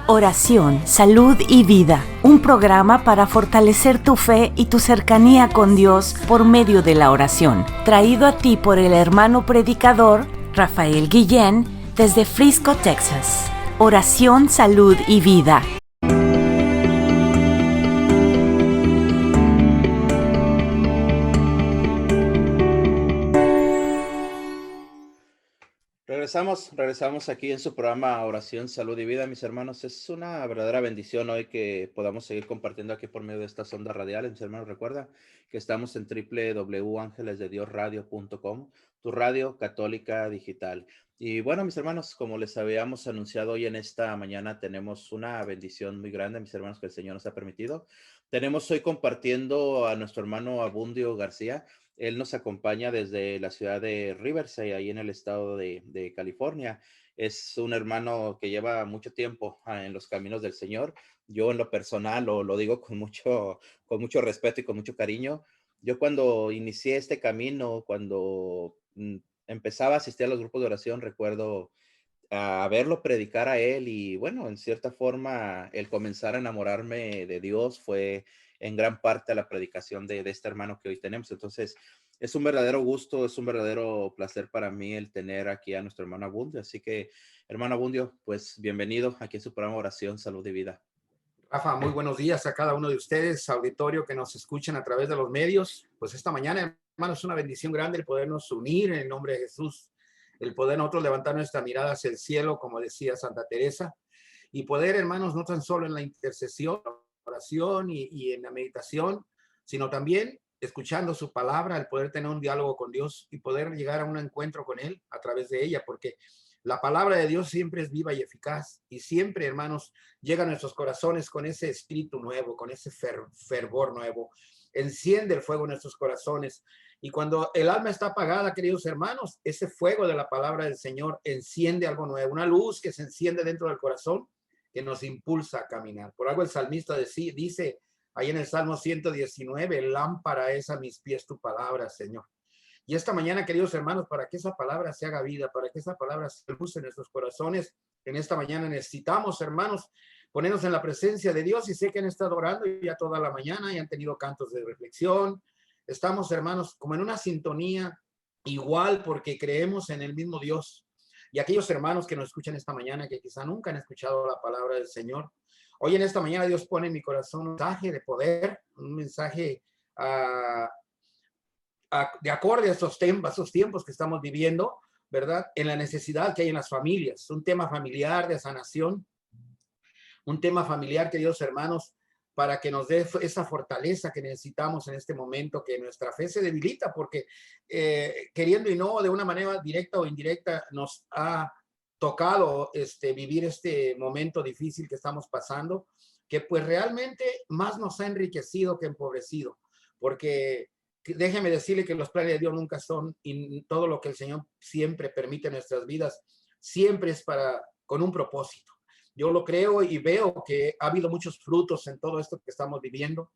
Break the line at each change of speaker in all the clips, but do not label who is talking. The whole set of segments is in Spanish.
Oración, salud y vida. Un programa para fortalecer tu fe y tu cercanía con Dios por medio de la oración. Traído a ti por el hermano predicador Rafael Guillén desde Frisco, Texas. Oración, salud y vida.
Regresamos aquí en su programa Oración, Salud y Vida, mis hermanos. Es una verdadera bendición hoy que podamos seguir compartiendo aquí por medio de estas ondas radiales. Mis hermanos, recuerda que estamos en www.angelesdediosradio.com, tu radio católica digital. Y bueno, mis hermanos, como les habíamos anunciado hoy en esta mañana, tenemos una bendición muy grande, mis hermanos, que el Señor nos ha permitido. Tenemos hoy compartiendo a nuestro hermano Abundio García. Él nos acompaña desde la ciudad de Riverside, ahí en el estado de California. Es un hermano que lleva mucho tiempo en los caminos del Señor. Yo en lo personal lo digo con mucho respeto y con mucho cariño. Yo cuando inicié este camino, cuando empezaba a asistir a los grupos de oración, recuerdo a verlo predicar a él y bueno, en cierta forma el comenzar a enamorarme de Dios fue en gran parte a la predicación de este hermano que hoy tenemos. Entonces, es un verdadero gusto, es un verdadero placer para mí el tener aquí a nuestro hermano Abundio. Así que, hermano Abundio, pues bienvenido aquí en su programa Oración, Salud y Vida.
Rafa, muy buenos días a cada uno de ustedes, auditorio que nos escuchan a través de los medios. Pues esta mañana, hermanos, es una bendición grande el podernos unir en el nombre de Jesús, el poder nosotros levantar nuestra mirada hacia el cielo, como decía Santa Teresa, y poder, hermanos, no tan solo en la intercesión, oración y en la meditación, sino también escuchando su palabra, el poder tener un diálogo con Dios y poder llegar a un encuentro con Él a través de ella, porque la palabra de Dios siempre es viva y eficaz y siempre, hermanos, llega a nuestros corazones con ese espíritu nuevo, con ese fervor nuevo. Enciende el fuego en nuestros corazones. Y cuando el alma está apagada, queridos hermanos, ese fuego de la palabra del Señor enciende algo nuevo, una luz que se enciende dentro del corazón que nos impulsa a caminar. Por algo el salmista dice ahí en el Salmo 119, lámpara es a mis pies tu palabra, Señor. Y esta mañana, queridos hermanos, para que esa palabra se haga vida, para que esa palabra se luz en nuestros corazones, en esta mañana necesitamos, hermanos, ponernos en la presencia de Dios. Y sé que han estado orando ya toda la mañana y han tenido cantos de reflexión. Estamos, hermanos, como en una sintonía igual porque creemos en el mismo Dios. Y aquellos hermanos que nos escuchan esta mañana, que quizá nunca han escuchado la palabra del Señor, hoy en esta mañana Dios pone en mi corazón un mensaje de poder, un mensaje de acorde a estos tiempos que estamos viviendo, ¿verdad? En la necesidad que hay en las familias, un tema familiar de sanación, un tema familiar, queridos hermanos, para que nos dé esa fortaleza que necesitamos en este momento, que nuestra fe se debilita, porque queriendo y no, de una manera directa o indirecta, nos ha tocado vivir este momento difícil que estamos pasando, que pues realmente más nos ha enriquecido que empobrecido, porque déjeme decirle que los planes de Dios nunca son, y todo lo que el Señor siempre permite en nuestras vidas, siempre es con un propósito. Yo lo creo y veo que ha habido muchos frutos en todo esto que estamos viviendo.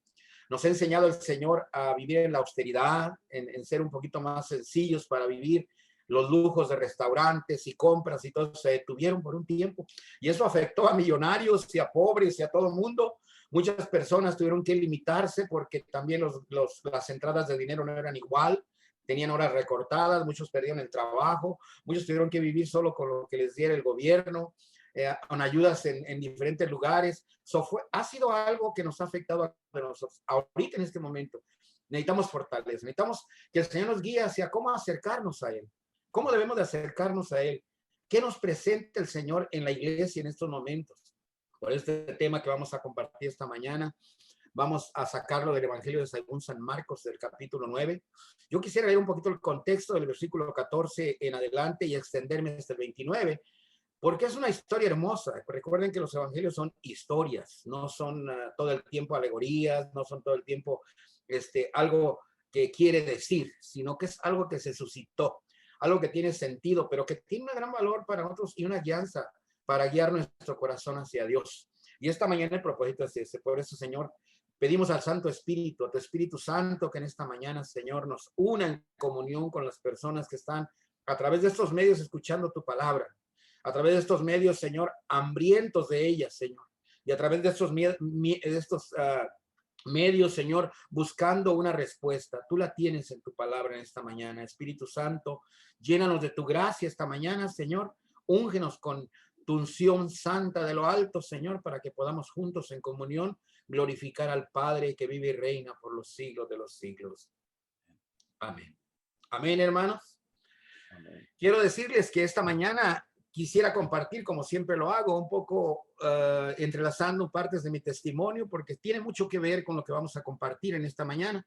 Nos ha enseñado el Señor a vivir en la austeridad, en ser un poquito más sencillos para vivir. Los lujos de restaurantes y compras y todo se detuvieron por un tiempo. Y eso afectó a millonarios y a pobres y a todo el mundo. Muchas personas tuvieron que limitarse porque también las entradas de dinero no eran igual. Tenían horas recortadas, muchos perdieron el trabajo, muchos tuvieron que vivir solo con lo que les diera el gobierno. Con ayudas en diferentes lugares. Ha sido algo que nos ha afectado a nosotros. Ahorita en este momento necesitamos fortaleza, necesitamos que el Señor nos guíe hacia cómo acercarnos a Él, cómo debemos de acercarnos a Él, qué nos presenta el Señor en la iglesia en estos momentos. Por este tema que vamos a compartir esta mañana, vamos a sacarlo del Evangelio de según San Marcos, del capítulo 9. Yo quisiera leer un poquito el contexto del versículo 14 en adelante y extenderme hasta el 29, porque es una historia hermosa. Recuerden que los evangelios son historias, no son todo el tiempo alegorías, no son todo el tiempo algo que quiere decir, sino que es algo que se suscitó, algo que tiene sentido, pero que tiene un gran valor para nosotros y una guianza para guiar nuestro corazón hacia Dios. Y esta mañana el propósito es ese. Por eso, Señor, pedimos al Santo Espíritu, a tu Espíritu Santo, que en esta mañana, Señor, nos una en comunión con las personas que están a través de estos medios escuchando tu palabra. a través de estos medios, Señor, hambrientos de ellas, Señor. Y a través de estos medios, Señor, buscando una respuesta. Tú la tienes en tu palabra en esta mañana. Espíritu Santo, llénanos de tu gracia esta mañana, Señor. Úngenos con tu unción santa de lo alto, Señor, para que podamos juntos en comunión glorificar al Padre que vive y reina por los siglos de los siglos. Amén. Amén, hermanos. Amén. Quiero decirles que esta mañana quisiera compartir, como siempre lo hago, un poco entrelazando partes de mi testimonio, porque tiene mucho que ver con lo que vamos a compartir en esta mañana.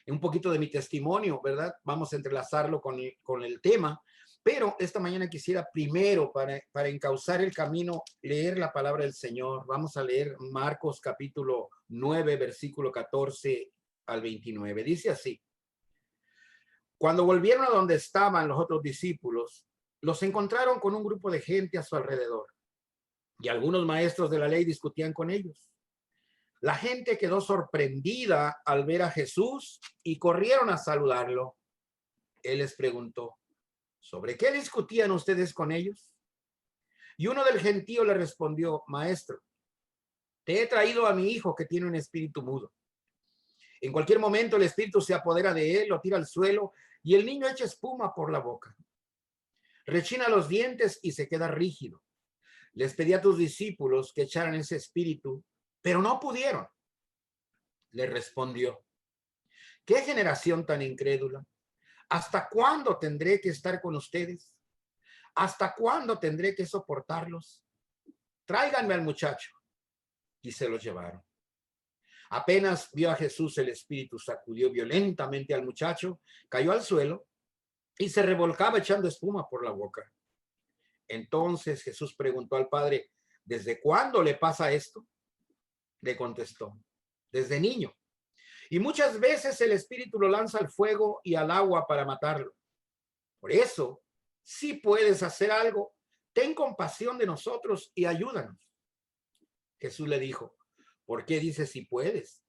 Un poquito de mi testimonio, ¿verdad? Vamos a entrelazarlo con el tema, pero esta mañana quisiera primero, para encauzar el camino, leer la palabra del Señor. Vamos a leer Marcos capítulo 9, versículo 14 al 29. Dice así: cuando volvieron a donde estaban los otros discípulos, los encontraron con un grupo de gente a su alrededor, y algunos maestros de la ley discutían con ellos. La gente quedó sorprendida al ver a Jesús y corrieron a saludarlo. Él les preguntó: ¿sobre qué discutían ustedes con ellos? Y uno del gentío le respondió: Maestro, te he traído a mi hijo que tiene un espíritu mudo. En cualquier momento el espíritu se apodera de él, lo tira al suelo y el niño echa espuma por la boca. Rechina los dientes y se queda rígido. Les pedí a tus discípulos que echaran ese espíritu, pero no pudieron. Le respondió: ¿qué generación tan incrédula? ¿Hasta cuándo tendré que estar con ustedes? ¿Hasta cuándo tendré que soportarlos? Tráiganme al muchacho. Y se lo llevaron. Apenas vio a Jesús, el espíritu sacudió violentamente al muchacho, cayó al suelo y se revolcaba echando espuma por la boca. Entonces Jesús preguntó al padre: ¿desde cuándo le pasa esto? Le contestó: desde niño. Y muchas veces el espíritu lo lanza al fuego y al agua para matarlo. Por eso, si puedes hacer algo, ten compasión de nosotros y ayúdanos. Jesús le dijo: ¿por qué dices si puedes?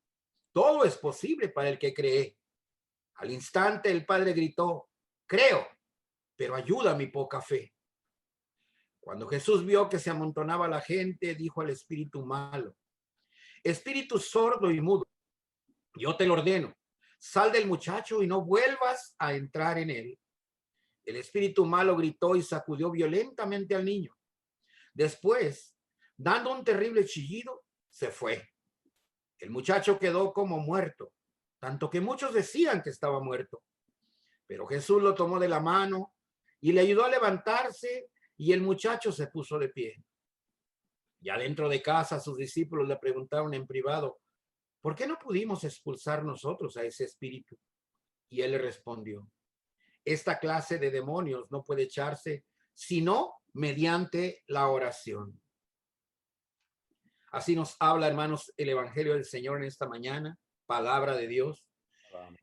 Todo es posible para el que cree. Al instante el padre gritó: creo, pero ayuda mi poca fe. Cuando Jesús vio que se amontonaba la gente, dijo al espíritu malo: espíritu sordo y mudo, yo te lo ordeno, sal del muchacho y no vuelvas a entrar en él. El espíritu malo gritó y sacudió violentamente al niño. Después, dando un terrible chillido, se fue. El muchacho quedó como muerto, tanto que muchos decían que estaba muerto. Pero Jesús lo tomó de la mano y le ayudó a levantarse, y el muchacho se puso de pie. Ya dentro de casa, sus discípulos le preguntaron en privado: ¿por qué no pudimos expulsar nosotros a ese espíritu? Y él le respondió: esta clase de demonios no puede echarse sino mediante la oración. Así nos habla, hermanos, el evangelio del Señor en esta mañana, palabra de Dios.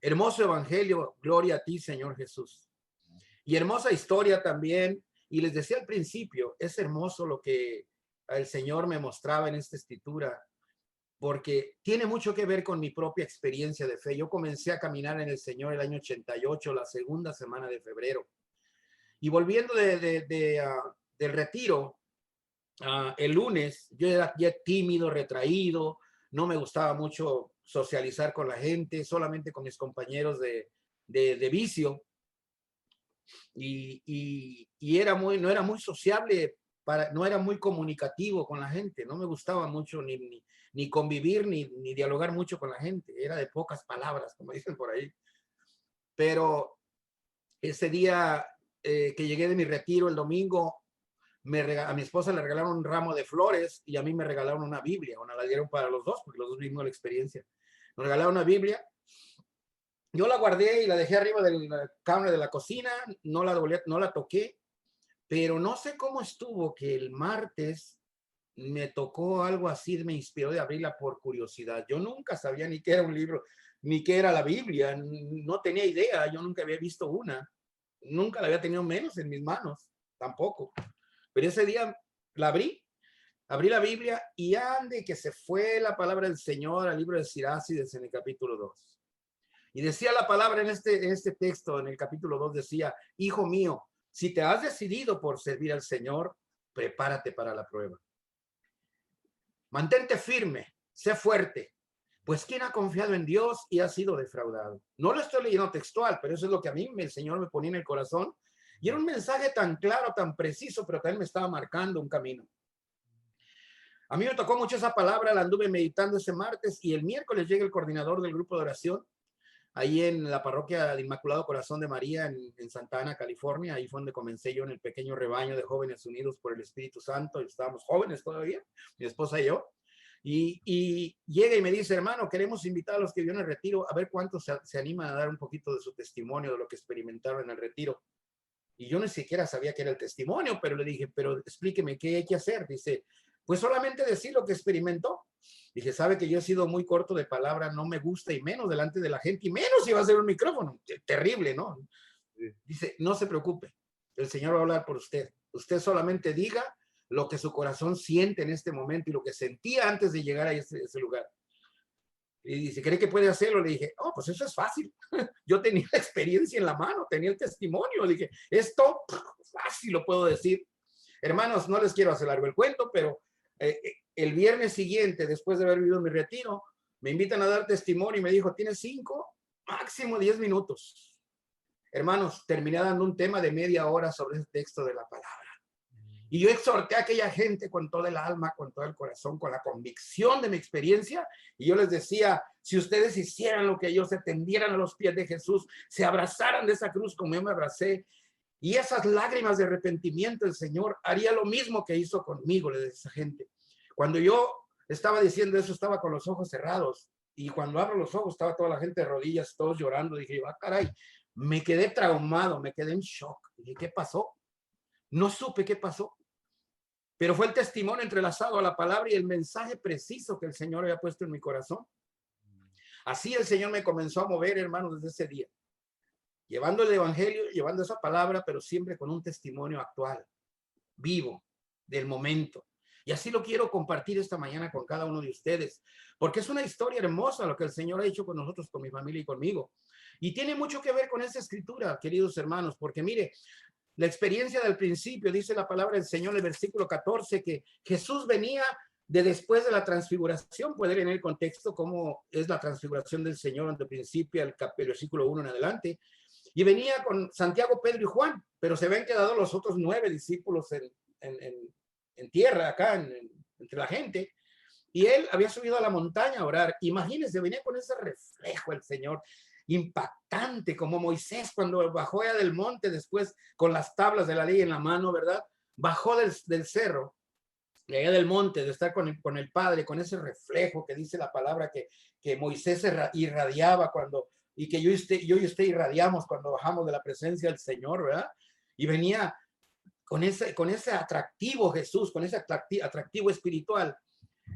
Hermoso evangelio, gloria a ti, Señor Jesús. Y hermosa historia también. Y les decía al principio, es hermoso lo que el Señor me mostraba en esta escritura, porque tiene mucho que ver con mi propia experiencia de fe. Yo comencé a caminar en el Señor el año 88, la segunda semana de febrero. Y volviendo del retiro, el lunes, yo era ya tímido, retraído, no me gustaba mucho socializar con la gente, solamente con mis compañeros de vicio. Y no era muy sociable, no era muy comunicativo con la gente, no me gustaba mucho ni convivir, ni dialogar mucho con la gente, era de pocas palabras, como dicen por ahí. Pero ese día que llegué de mi retiro el domingo, a mi esposa le regalaron un ramo de flores y a mí me regalaron una Biblia, la dieron para los dos, porque los dos vivimos la experiencia. Nos regalaron una Biblia. Yo la guardé y la dejé arriba de la cámara de la cocina, no la toqué, pero no sé cómo estuvo que el martes me tocó algo así, me inspiró de abrirla por curiosidad. Yo nunca sabía ni qué era un libro, ni qué era la Biblia, no tenía idea, yo nunca había visto una, nunca la había tenido menos en mis manos, tampoco. Pero ese día la abrí la Biblia y ande que se fue la palabra del Señor al libro de Sirácides en el capítulo 2. Y decía la palabra en este texto, en el capítulo 2, decía: hijo mío, Si te has decidido por servir al Señor, prepárate para la prueba. Mantente firme, sé fuerte, pues ¿quién ha confiado en Dios y ha sido defraudado? No lo estoy leyendo textual, pero eso es lo que a mí el Señor me ponía en el corazón. Y era un mensaje tan claro, tan preciso, pero también me estaba marcando un camino. A mí me tocó mucho esa palabra, la anduve meditando ese martes y el miércoles llega el coordinador del grupo de oración ahí en la parroquia del Inmaculado Corazón de María en Santa Ana, California. Ahí fue donde comencé yo en el pequeño rebaño de jóvenes unidos por el Espíritu Santo. Estábamos jóvenes todavía, mi esposa y yo. Y llega y me dice, hermano, queremos invitar a los que vienen al retiro a ver cuántos se animan a dar un poquito de su testimonio de lo que experimentaron en el retiro. Y yo ni siquiera sabía qué era el testimonio, pero le dije, pero explíqueme qué hay que hacer. Dice, pues solamente decir lo que experimentó. Dije, sabe que yo he sido muy corto de palabra, no me gusta y menos delante de la gente y menos si va a ser un micrófono. Terrible, ¿no? Dice, no se preocupe, el Señor va a hablar por usted. Usted solamente diga lo que su corazón siente en este momento y lo que sentía antes de llegar a ese lugar. Y dice, ¿cree que puede hacerlo? Le dije, oh, pues eso es fácil. Yo tenía la experiencia en la mano, tenía el testimonio. Le dije, esto fácil lo puedo decir. Hermanos, no les quiero hacer largo el cuento, pero el viernes siguiente, después de haber vivido mi retiro, me invitan a dar testimonio y me dijo, tienes 5, máximo 10 minutos. Hermanos, terminé dando un tema de media hora sobre el texto de la palabra. Y yo exhorté a aquella gente con todo el alma, con todo el corazón, con la convicción de mi experiencia. Y yo les decía, si ustedes hicieran lo que ellos, se tendieran a los pies de Jesús, se abrazaran de esa cruz como yo me abracé, y esas lágrimas de arrepentimiento, el Señor haría lo mismo que hizo conmigo, le decía a esa gente. Cuando yo estaba diciendo eso, estaba con los ojos cerrados. Y cuando abro los ojos, estaba toda la gente de rodillas, todos llorando. Dije, caray, me quedé traumado, me quedé en shock. Dije, ¿qué pasó? No supe qué pasó. Pero fue el testimonio entrelazado a la palabra y el mensaje preciso que el Señor había puesto en mi corazón. Así el Señor me comenzó a mover, hermanos, desde ese día. Llevando el evangelio, llevando esa palabra, pero siempre con un testimonio actual, vivo, del momento. Y así lo quiero compartir esta mañana con cada uno de ustedes, porque es una historia hermosa lo que el Señor ha hecho con nosotros, con mi familia y conmigo. Y tiene mucho que ver con esa escritura, queridos hermanos, porque mire, la experiencia del principio, dice la palabra del Señor en el versículo 14, que Jesús venía de después de la transfiguración. Puede leer en el contexto cómo es la transfiguración del Señor desde el principio, el versículo 1 en adelante. Y venía con Santiago, Pedro y Juan, pero se habían quedado los otros 9 discípulos en tierra, acá, entre la gente. Y él había subido a la montaña a orar. Imagínense, venía con ese reflejo el Señor, impactante, como Moisés cuando bajó ya del monte después con las tablas de la ley en la mano, ¿verdad? Bajó del cerro, de allá del monte, de estar con el Padre, con ese reflejo que dice la palabra que Moisés irradiaba cuando, y que yo y usted irradiamos cuando bajamos de la presencia del Señor, ¿verdad? Y venía con ese atractivo Jesús, con ese atractivo espiritual,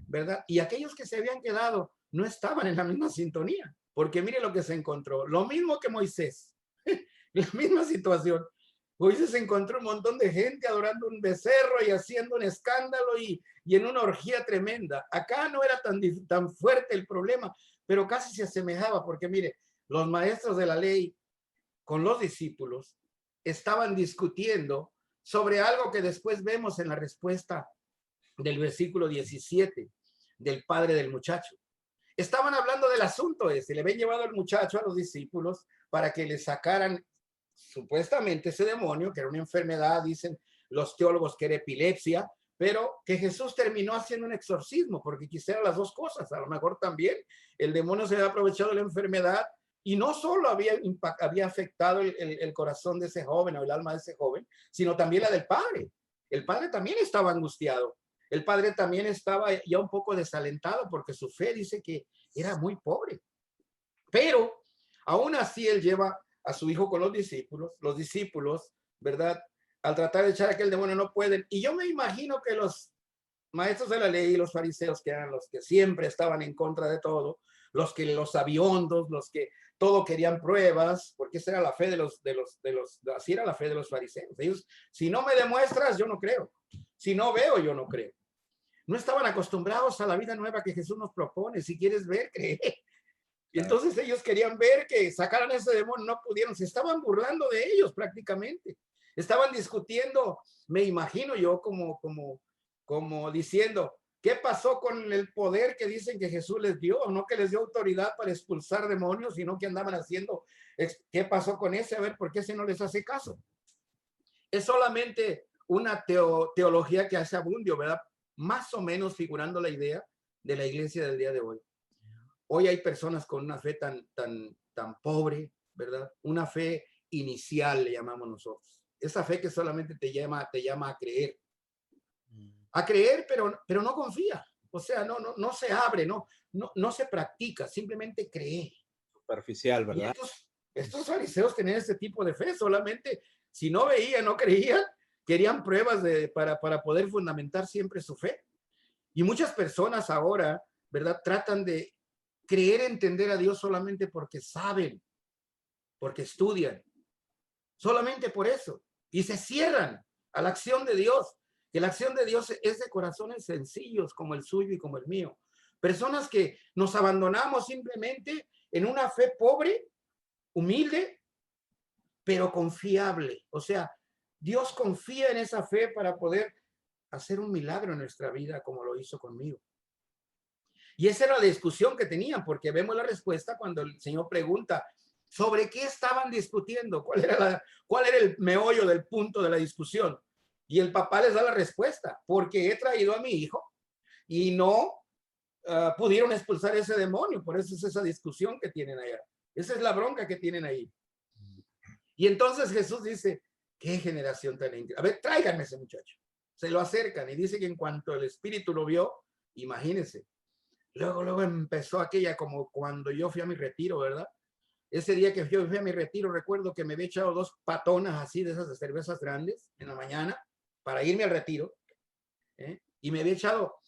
¿verdad? Y aquellos que se habían quedado no estaban en la misma sintonía, porque mire lo que se encontró, lo mismo que Moisés, la misma situación. Moisés encontró un montón de gente adorando un becerro y haciendo un escándalo y en una orgía tremenda. Acá no era tan fuerte el problema, pero casi se asemejaba, porque mire, los maestros de la ley con los discípulos estaban discutiendo sobre algo que después vemos en la respuesta del versículo 17 del padre del muchacho. Estaban hablando del asunto ese, le habían llevado al muchacho a los discípulos para que le sacaran supuestamente ese demonio, que era una enfermedad, dicen los teólogos que era epilepsia, pero que Jesús terminó haciendo un exorcismo, porque quisiera las dos cosas. A lo mejor también el demonio se había aprovechado de la enfermedad y no solo había afectado el corazón de ese joven o el alma de ese joven, sino también la del padre. El padre también estaba angustiado. El padre también estaba ya un poco desalentado porque su fe dice que era muy pobre. Pero aún así él lleva a su hijo con los discípulos, ¿verdad? Al tratar de echar aquel demonio no pueden. Y yo me imagino que los maestros de la ley y los fariseos, que eran los que siempre estaban en contra de todo, los sabiondos, los que todo querían pruebas, porque esa era la fe así era la fe de los fariseos. Ellos, si no me demuestras, yo no creo. Si no veo, yo no creo. No estaban acostumbrados a la vida nueva que Jesús nos propone. Si quieres ver, cree. Y entonces ellos querían ver que sacaran ese demonio, no pudieron, se estaban burlando de ellos prácticamente. Estaban discutiendo, me imagino yo, como diciendo, ¿qué pasó con el poder que dicen que Jesús les dio? No que les dio autoridad para expulsar demonios, sino que andaban haciendo, ¿qué pasó con ese? A ver, ¿por qué ese no les hace caso? Es solamente una teología que hace Abundio, ¿verdad? Más o menos figurando la idea de la iglesia del día de hoy. Hoy hay personas con una fe tan pobre, ¿verdad? Una fe inicial, le llamamos nosotros. Esa fe que solamente te llama a creer. A creer, pero no confía. O sea, no se abre, no se practica, simplemente cree.
Superficial, ¿verdad?
Y estos fariseos tenían ese tipo de fe, solamente si no veían, no creían, querían pruebas para poder fundamentar siempre su fe. Y muchas personas ahora, ¿verdad? Tratan de creer, entender a Dios solamente porque saben, porque estudian, solamente por eso. Y se cierran a la acción de Dios, que la acción de Dios es de corazones sencillos como el suyo y como el mío. Personas que nos abandonamos simplemente en una fe pobre, humilde, pero confiable. O sea, Dios confía en esa fe para poder hacer un milagro en nuestra vida como lo hizo conmigo. Y esa era la discusión que tenían, porque vemos la respuesta cuando el Señor pregunta sobre qué estaban discutiendo, cuál era el meollo del punto de la discusión. Y el papá les da la respuesta, porque he traído a mi hijo y no pudieron expulsar ese demonio. Por eso es esa discusión que tienen allá. Esa es la bronca que tienen ahí. Y entonces Jesús dice, qué generación tan increíble. A ver, tráiganme ese muchacho. Se lo acercan y dice que en cuanto el espíritu lo vio, imagínense, luego empezó aquella como cuando yo fui a mi retiro, ¿verdad? Ese día que yo fui a mi retiro, recuerdo que me había echado 2 patonas así de esas de cervezas grandes en la mañana para irme al retiro. Y me había echado,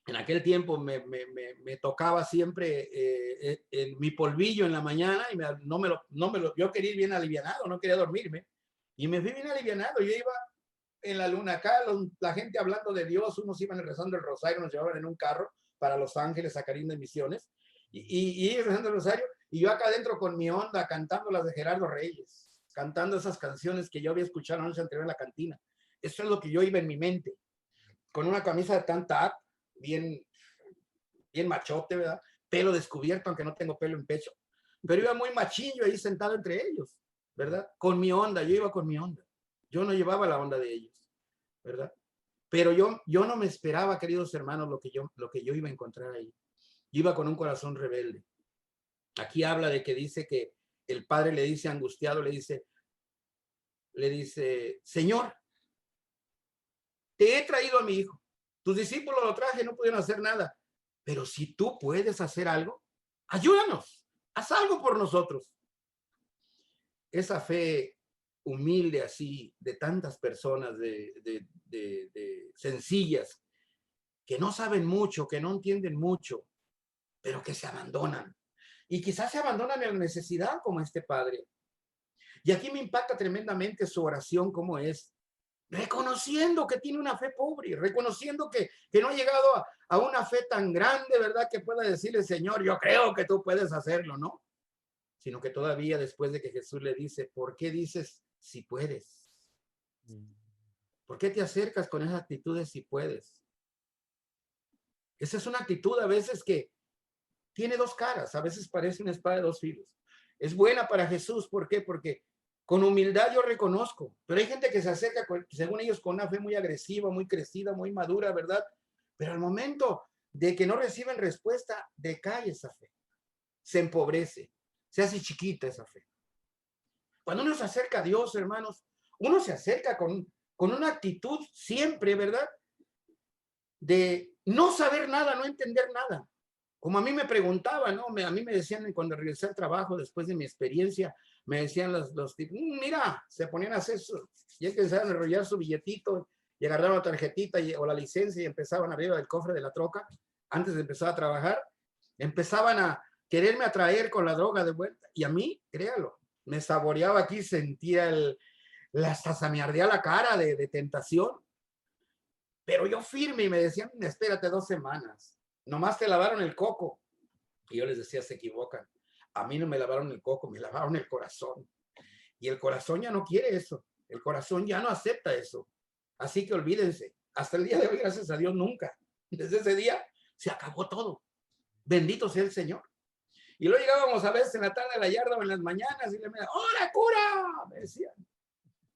en aquel tiempo me tocaba siempre en mi polvillo en la mañana y yo quería ir bien alivianado, no quería dormirme. Y me fui bien alivianado, yo iba en la luna acá, la gente hablando de Dios, unos iban rezando el rosario, nos llevaban en un carro para Los Ángeles, a Carín de Misiones, y rezando el rosario, y yo acá adentro con mi onda, cantando las de Gerardo Reyes, cantando esas canciones que yo había escuchado la noche anterior en la cantina. Eso es lo que yo iba en mi mente, con una camisa de tanta bien machote, ¿verdad? Pelo descubierto, aunque no tengo pelo en pecho, pero iba muy machillo ahí sentado entre ellos, ¿verdad? Con mi onda, yo iba con mi onda. Yo no llevaba la onda de ellos, ¿verdad? Pero yo no me esperaba, queridos hermanos, lo que yo iba a encontrar ahí. Yo iba con un corazón rebelde. Aquí habla de que dice que el padre le dice angustiado, le dice, Señor, te he traído a mi hijo. Tus discípulos lo traje, no pudieron hacer nada. Pero si tú puedes hacer algo, ayúdanos, haz algo por nosotros. Esa fe humilde así de tantas personas de sencillas que no saben mucho, que no entienden mucho, pero que se abandonan. Y quizás se abandonan en la necesidad como este padre. Y aquí me impacta tremendamente su oración como es, reconociendo que tiene una fe pobre, reconociendo que no ha llegado a una fe tan grande, ¿verdad? Que pueda decirle, Señor, yo creo que tú puedes hacerlo, ¿no? Sino que todavía después de que Jesús le dice, ¿por qué dices si puedes? ¿Por qué te acercas con esas actitudes si puedes? Esa es una actitud a veces que tiene 2 caras, a veces parece una espada de 2 filos. Es buena para Jesús, ¿por qué? Porque con humildad yo reconozco, pero hay gente que se acerca, según ellos, con una fe muy agresiva, muy crecida, muy madura, ¿verdad? Pero al momento de que no reciben respuesta, decae esa fe, se empobrece, se hace chiquita esa fe. Cuando uno se acerca a Dios, hermanos, uno se acerca con una actitud siempre, ¿verdad? De no saber nada, no entender nada. Como a mí me preguntaban, ¿no? A mí me decían cuando regresé al trabajo, después de mi experiencia, me decían los tipos, mira, se ponían a hacer eso, y empezaban a enrollar su billetito, y agarraban la tarjetita o la licencia y empezaban arriba del cofre de la troca, antes de empezar a trabajar, empezaban a quererme atraer con la droga de vuelta, y a mí, créalo, me saboreaba aquí, sentía hasta se me ardía la cara de tentación, pero yo firme y me decían, espérate 2 semanas, nomás te lavaron el coco. Y yo les decía, se equivocan. A mí no me lavaron el coco, me lavaron el corazón. Y el corazón ya no quiere eso. El corazón ya no acepta eso. Así que olvídense. Hasta el día de hoy, gracias a Dios, nunca. Desde ese día se acabó todo. Bendito sea el Señor. Y luego llegábamos a veces en la tarde a la yarda o en las mañanas y le decían, ¡hola, cura! Me decían.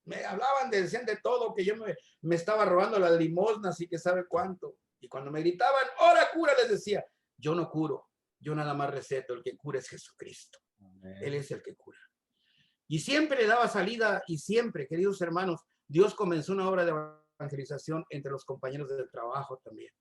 Me hablaban, decían de todo, que yo me estaba robando las limosnas y que sabe cuánto. Y cuando me gritaban, ¡hola, cura! Les decía, yo no curo, yo nada más receto, el que cura es Jesucristo. Amén. Él es el que cura. Y siempre le daba salida y siempre, queridos hermanos, Dios comenzó una obra de evangelización entre los compañeros del trabajo también.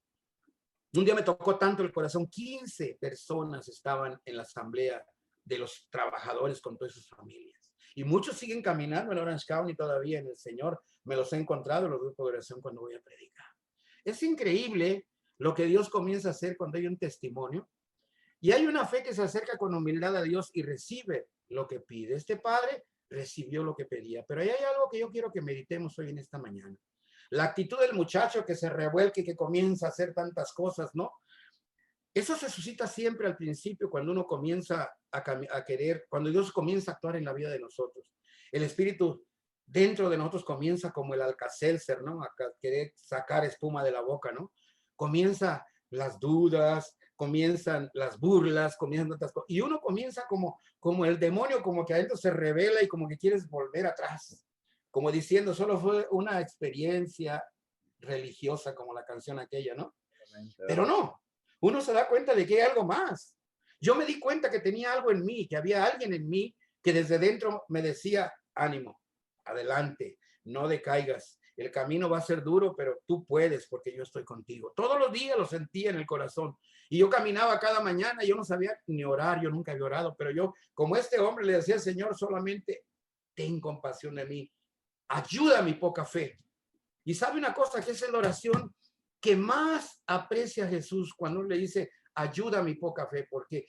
Un día me tocó tanto el corazón, 15 personas estaban en la asamblea de los trabajadores con todas sus familias. Y muchos siguen caminando en Orange County todavía en el Señor. Me los he encontrado en los grupos de oración cuando voy a predicar. Es increíble lo que Dios comienza a hacer cuando hay un testimonio. Y hay una fe que se acerca con humildad a Dios y recibe lo que pide. Este padre recibió lo que pedía. Pero ahí hay algo que yo quiero que meditemos hoy en esta mañana. La actitud del muchacho que se revuelque, que comienza a hacer tantas cosas, ¿no? Eso se suscita siempre al principio cuando uno comienza a querer, cuando Dios comienza a actuar en la vida de nosotros. El Espíritu dentro de nosotros comienza como el Alka-Seltzer, ¿no? A querer sacar espuma de la boca, ¿no? Comienza las dudas, comienzan las burlas, comienzan tantas cosas. Y uno comienza como el demonio, como que adentro se revela y como que quieres volver atrás. Como diciendo, solo fue una experiencia religiosa, como la canción aquella, ¿no? Pero no, uno se da cuenta de que hay algo más. Yo me di cuenta que tenía algo en mí, que había alguien en mí que desde dentro me decía, ánimo, adelante, no decaigas. El camino va a ser duro, pero tú puedes porque yo estoy contigo. Todos los días lo sentía en el corazón. Y yo caminaba cada mañana, yo no sabía ni orar, yo nunca había orado, pero yo, como este hombre, le decía al Señor, solamente ten compasión de mí. Ayuda a mi poca fe. Y sabe una cosa, que es la oración que más aprecia a Jesús cuando le dice, ayuda a mi poca fe, porque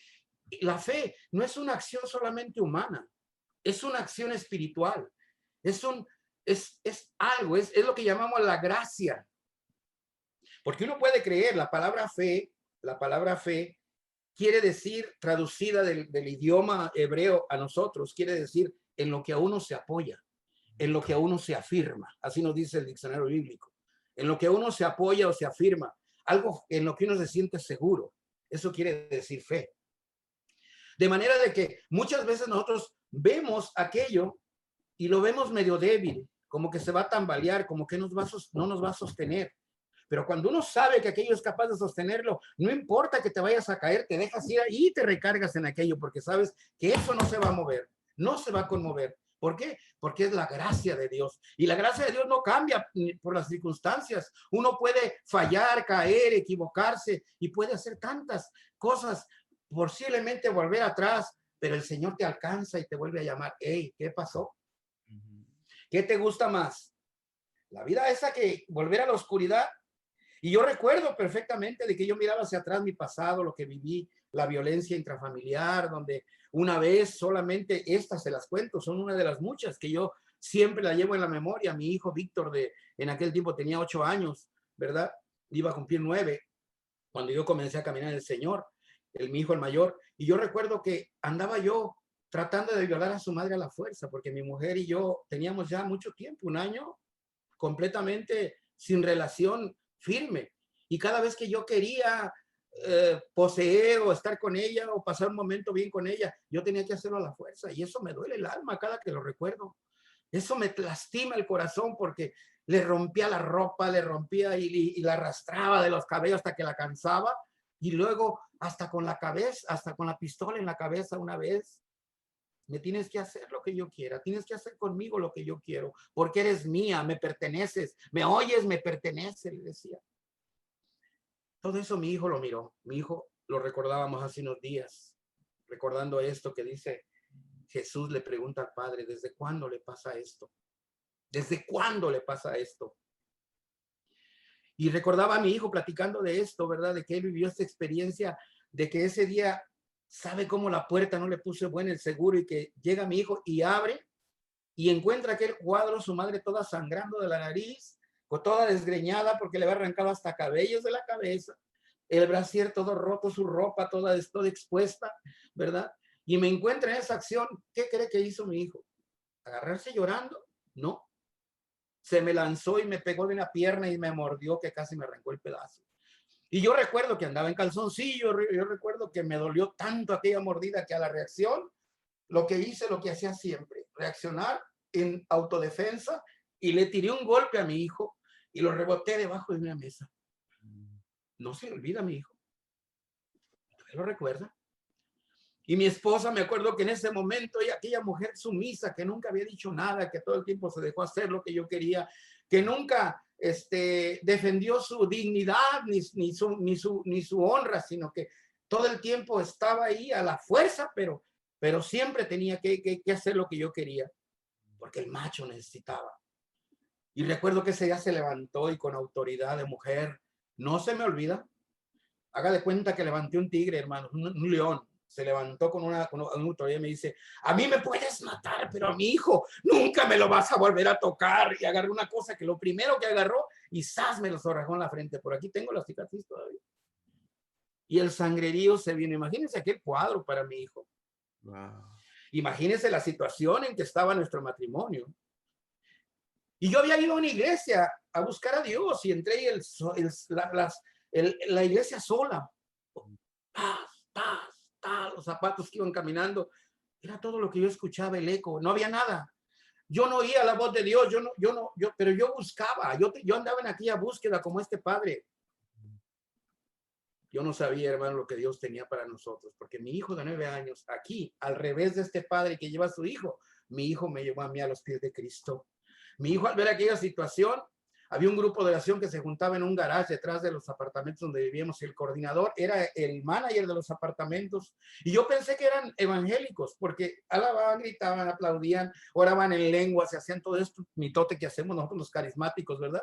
la fe no es una acción solamente humana, es una acción espiritual, es algo, es lo que llamamos la gracia. Porque uno puede creer, la palabra fe quiere decir, traducida del idioma hebreo a nosotros, quiere decir en lo que a uno se apoya, en lo que a uno se afirma. Así nos dice el diccionario bíblico. En lo que uno se apoya o se afirma, algo en lo que uno se siente seguro. Eso quiere decir fe. De manera de que muchas veces nosotros vemos aquello y lo vemos medio débil, como que se va a tambalear, como que no nos va a sostener. Pero cuando uno sabe que aquello es capaz de sostenerlo, no importa que te vayas a caer, te dejas ir ahí y te recargas en aquello, porque sabes que eso no se va a mover, no se va a conmover. ¿Por qué? Porque es la gracia de Dios. Y la gracia de Dios no cambia por las circunstancias. Uno puede fallar, caer, equivocarse y puede hacer tantas cosas, posiblemente volver atrás, pero el Señor te alcanza y te vuelve a llamar. Hey, ¿qué pasó? ¿Qué te gusta más? La vida esa que volver a la oscuridad. Y yo recuerdo perfectamente de que yo miraba hacia atrás mi pasado, lo que viví, la violencia intrafamiliar, donde una vez solamente estas se las cuento, son una de las muchas que yo siempre la llevo en la memoria. Mi hijo Víctor, en aquel tiempo tenía 8 años, ¿verdad? Iba a cumplir 9 cuando yo comencé a caminar en el Señor, mi hijo el mayor. Y yo recuerdo que andaba yo tratando de violar a su madre a la fuerza, porque mi mujer y yo teníamos ya mucho tiempo, 1 año, completamente sin relación firme. Y cada vez que yo quería poseer o estar con ella o pasar un momento bien con ella, yo tenía que hacerlo a la fuerza. Y eso me duele el alma cada que lo recuerdo. Eso me lastima el corazón porque le rompía la ropa, le rompía y la arrastraba de los cabellos hasta que la cansaba. Y luego hasta con la cabeza, hasta con la pistola en la cabeza una vez. Me tienes que hacer lo que yo quiera, tienes que hacer conmigo lo que yo quiero, porque eres mía, me perteneces, me oyes, me pertenece, le decía. Todo eso mi hijo lo miró, mi hijo lo recordábamos hace unos días, recordando esto que dice, Jesús le pregunta al Padre, ¿desde cuándo le pasa esto? ¿Desde cuándo le pasa esto? Y recordaba a mi hijo platicando de esto, ¿verdad? De que él vivió esta experiencia, de que ese día sabe cómo la puerta no le puso buena el seguro y que llega mi hijo y abre y encuentra aquel cuadro, su madre toda sangrando de la nariz, con toda desgreñada porque le había arrancado hasta cabellos de la cabeza, el brasier todo roto, su ropa toda expuesta, ¿verdad? Y me encuentra en esa acción. ¿Qué cree que hizo mi hijo? ¿Agarrarse llorando? No. se me lanzó y me pegó de una pierna y me mordió que casi me arrancó el pedazo. Y yo recuerdo que andaba en calzoncillo, yo recuerdo que me dolió tanto aquella mordida que a la reacción, lo que hice, lo que hacía siempre, reaccionar en autodefensa y le tiré un golpe a mi hijo y lo reboté debajo de una mesa. No se le olvida a mi hijo. ¿Usted lo recuerda? Y mi esposa, me acuerdo que en ese momento, ella, aquella mujer sumisa que nunca había dicho nada, que todo el tiempo se dejó hacer lo que yo quería, que nunca defendió su dignidad ni su honra, sino que todo el tiempo estaba ahí a la fuerza, pero siempre tenía que hacer lo que yo quería, porque el macho necesitaba. Y recuerdo que ese día se levantó y con autoridad de mujer, no se me olvida, haga de cuenta que levanté un tigre, hermano, un león. Se levantó con una autoridad y me dice, a mí me puedes matar, pero a mi hijo nunca me lo vas a volver a tocar. Y agarré una cosa que lo primero que agarró y ¡zas! Me lo zorrajó en la frente. Por aquí tengo la cicatriz todavía. Y el sangrerío se vino. Imagínense aquel cuadro para mi hijo.
Wow.
Imagínense la situación en que estaba nuestro matrimonio. Y yo había ido a una iglesia a buscar a Dios y entré en la iglesia sola. Los zapatos que iban caminando, era todo lo que yo escuchaba, el eco, no había nada. Yo no oía la voz de Dios, pero yo buscaba, yo andaba en aquella búsqueda como este padre. Yo no sabía, hermano, lo que Dios tenía para nosotros, porque mi hijo de 9 años, aquí, al revés de este padre que lleva a su hijo, mi hijo me llevó a mí a los pies de Cristo. Mi hijo, al ver aquella situación, había un grupo de oración que se juntaba en un garage detrás de los apartamentos donde vivíamos y el coordinador era el manager de los apartamentos. Y yo pensé que eran evangélicos porque alababan, gritaban, aplaudían, oraban en lengua, se hacían todo esto mitote que hacemos nosotros los carismáticos, ¿verdad?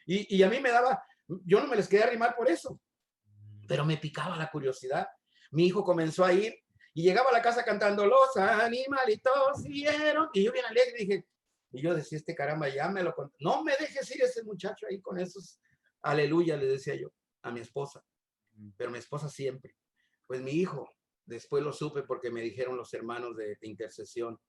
Y a mí me daba, yo no me les quería arrimar por eso, pero me picaba la curiosidad. Mi hijo comenzó a ir y llegaba a la casa cantando los animalitos vieron y yo bien alegre dije, y yo decía, caramba, ya me lo contó. No me dejes ir ese muchacho ahí con esos, aleluya, le decía yo a mi esposa. Pero mi esposa siempre. Pues mi hijo, después lo supe porque me dijeron los hermanos de intercesión.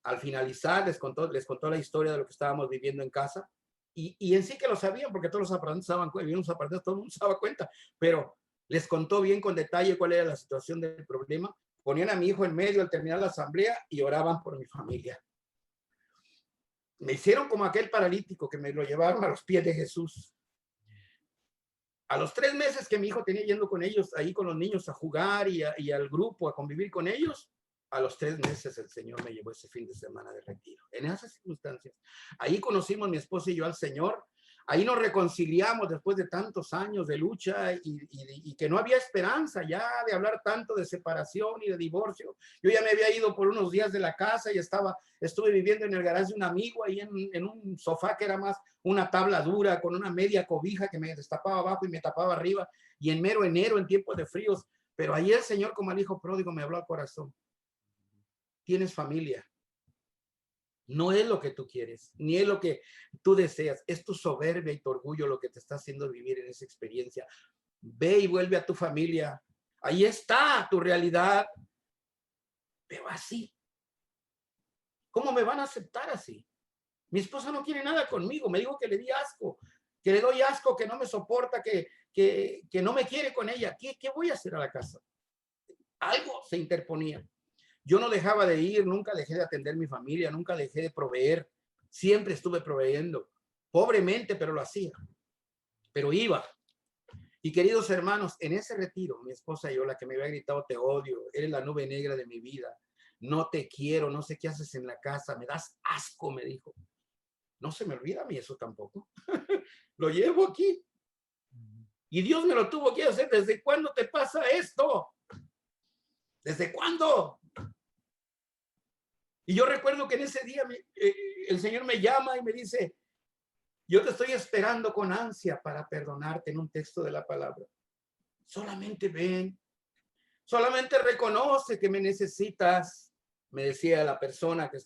Al finalizar les contó la historia de lo que estábamos viviendo en casa. Y en sí que lo sabían porque todos los apartamentos estaban, todo el mundo se daba cuenta. Pero les contó bien con detalle cuál era la situación del problema. Ponían a mi hijo en medio al terminar la asamblea y oraban por mi familia. Me hicieron como aquel paralítico que me lo llevaron a los pies de Jesús. A los 3 meses que mi hijo tenía yendo con ellos, ahí con los niños a jugar y al grupo, a convivir con ellos, a los 3 meses el Señor me llevó ese fin de semana de retiro. En esas circunstancias, ahí conocimos mi esposa y yo al Señor. Ahí nos reconciliamos después de tantos años de lucha y que no había esperanza ya de hablar tanto de separación y de divorcio. Yo ya me había ido por unos días de la casa y estuve viviendo en el garaje de un amigo ahí en un sofá que era más una tabla dura con una media cobija que me destapaba abajo y me tapaba arriba y en mero enero en tiempos de fríos. Pero ahí el Señor como al hijo pródigo me habló al corazón. Tienes familia. No es lo que tú quieres, ni es lo que tú deseas. Es tu soberbia y tu orgullo lo que te está haciendo vivir en esa experiencia. Ve y vuelve a tu familia. Ahí está tu realidad. Pero así. ¿Cómo me van a aceptar así? Mi esposa no quiere nada conmigo. Me dijo que le di asco, que le doy asco, que no me soporta, que no me quiere con ella. ¿Qué voy a hacer a la casa? Algo se interponía. Yo no dejaba de ir, nunca dejé de atender mi familia, nunca dejé de proveer. Siempre estuve proveyendo, pobremente, pero lo hacía. Pero iba. Y queridos hermanos, en ese retiro, mi esposa y yo, la que me había gritado, te odio, eres la nube negra de mi vida, no te quiero, no sé qué haces en la casa, me das asco, me dijo. No se me olvida a mí eso tampoco. Lo llevo aquí. Y Dios me lo tuvo que hacer. ¿Desde cuándo te pasa esto? ¿Desde cuándo? Y yo recuerdo que en ese día el Señor me llama y me dice, yo te estoy esperando con ansia para perdonarte en un texto de la palabra. Solamente ven, solamente reconoce que me necesitas, me decía la persona que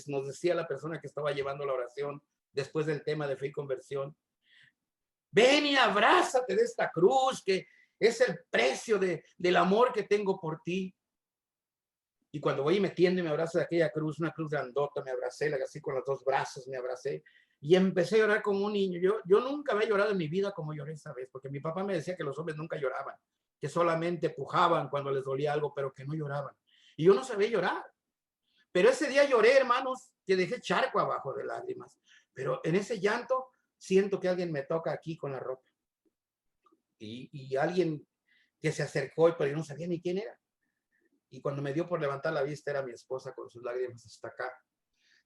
nos decía la persona que estaba llevando la oración después del tema de fe y conversión. Ven y abrázate de esta cruz que es el precio del amor que tengo por ti. Y cuando voy metiendo y me abrazo de aquella cruz, una cruz grandota, me abracé, así con los 2 brazos me abracé. y empecé a llorar como un niño. Yo nunca había llorado en mi vida como lloré esa vez, porque mi papá me decía que los hombres nunca lloraban, que solamente pujaban cuando les dolía algo, pero que no lloraban. Y yo no sabía llorar. Pero ese día lloré, hermanos, que dejé charco abajo de lágrimas. Pero en ese llanto siento que alguien me toca aquí con la ropa. Y alguien que se acercó, pero yo no sabía ni quién era. Y cuando me dio por levantar la vista, era mi esposa con sus lágrimas hasta acá,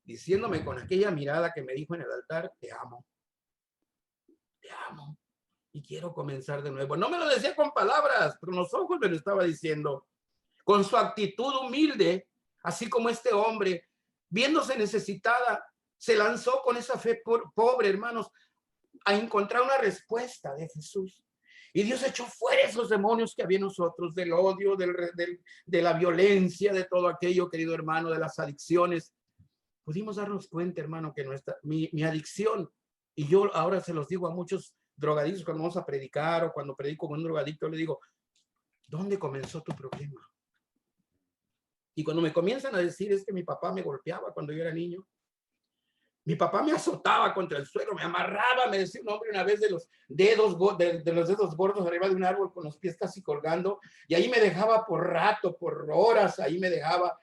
diciéndome con aquella mirada que me dijo en el altar: te amo, y quiero comenzar de nuevo. No me lo decía con palabras, pero los ojos me lo estaba diciendo. Con su actitud humilde, así como este hombre, viéndose necesitada, se lanzó con esa fe pobre, hermanos, a encontrar una respuesta de Jesús. Y Dios echó fuera esos demonios que había en nosotros, del odio, de la violencia, de todo aquello, querido hermano, de las adicciones. Pudimos darnos cuenta, hermano, que mi adicción, y yo ahora se los digo a muchos drogadictos cuando vamos a predicar o cuando predico con un drogadicto, le digo: ¿dónde comenzó tu problema? Y cuando me comienzan a decir es que mi papá me golpeaba cuando yo era niño, mi papá me azotaba contra el suelo, me amarraba, me decía un hombre una vez de los dedos gordos arriba de un árbol con los pies casi colgando, y ahí me dejaba por rato, por horas, ahí me dejaba.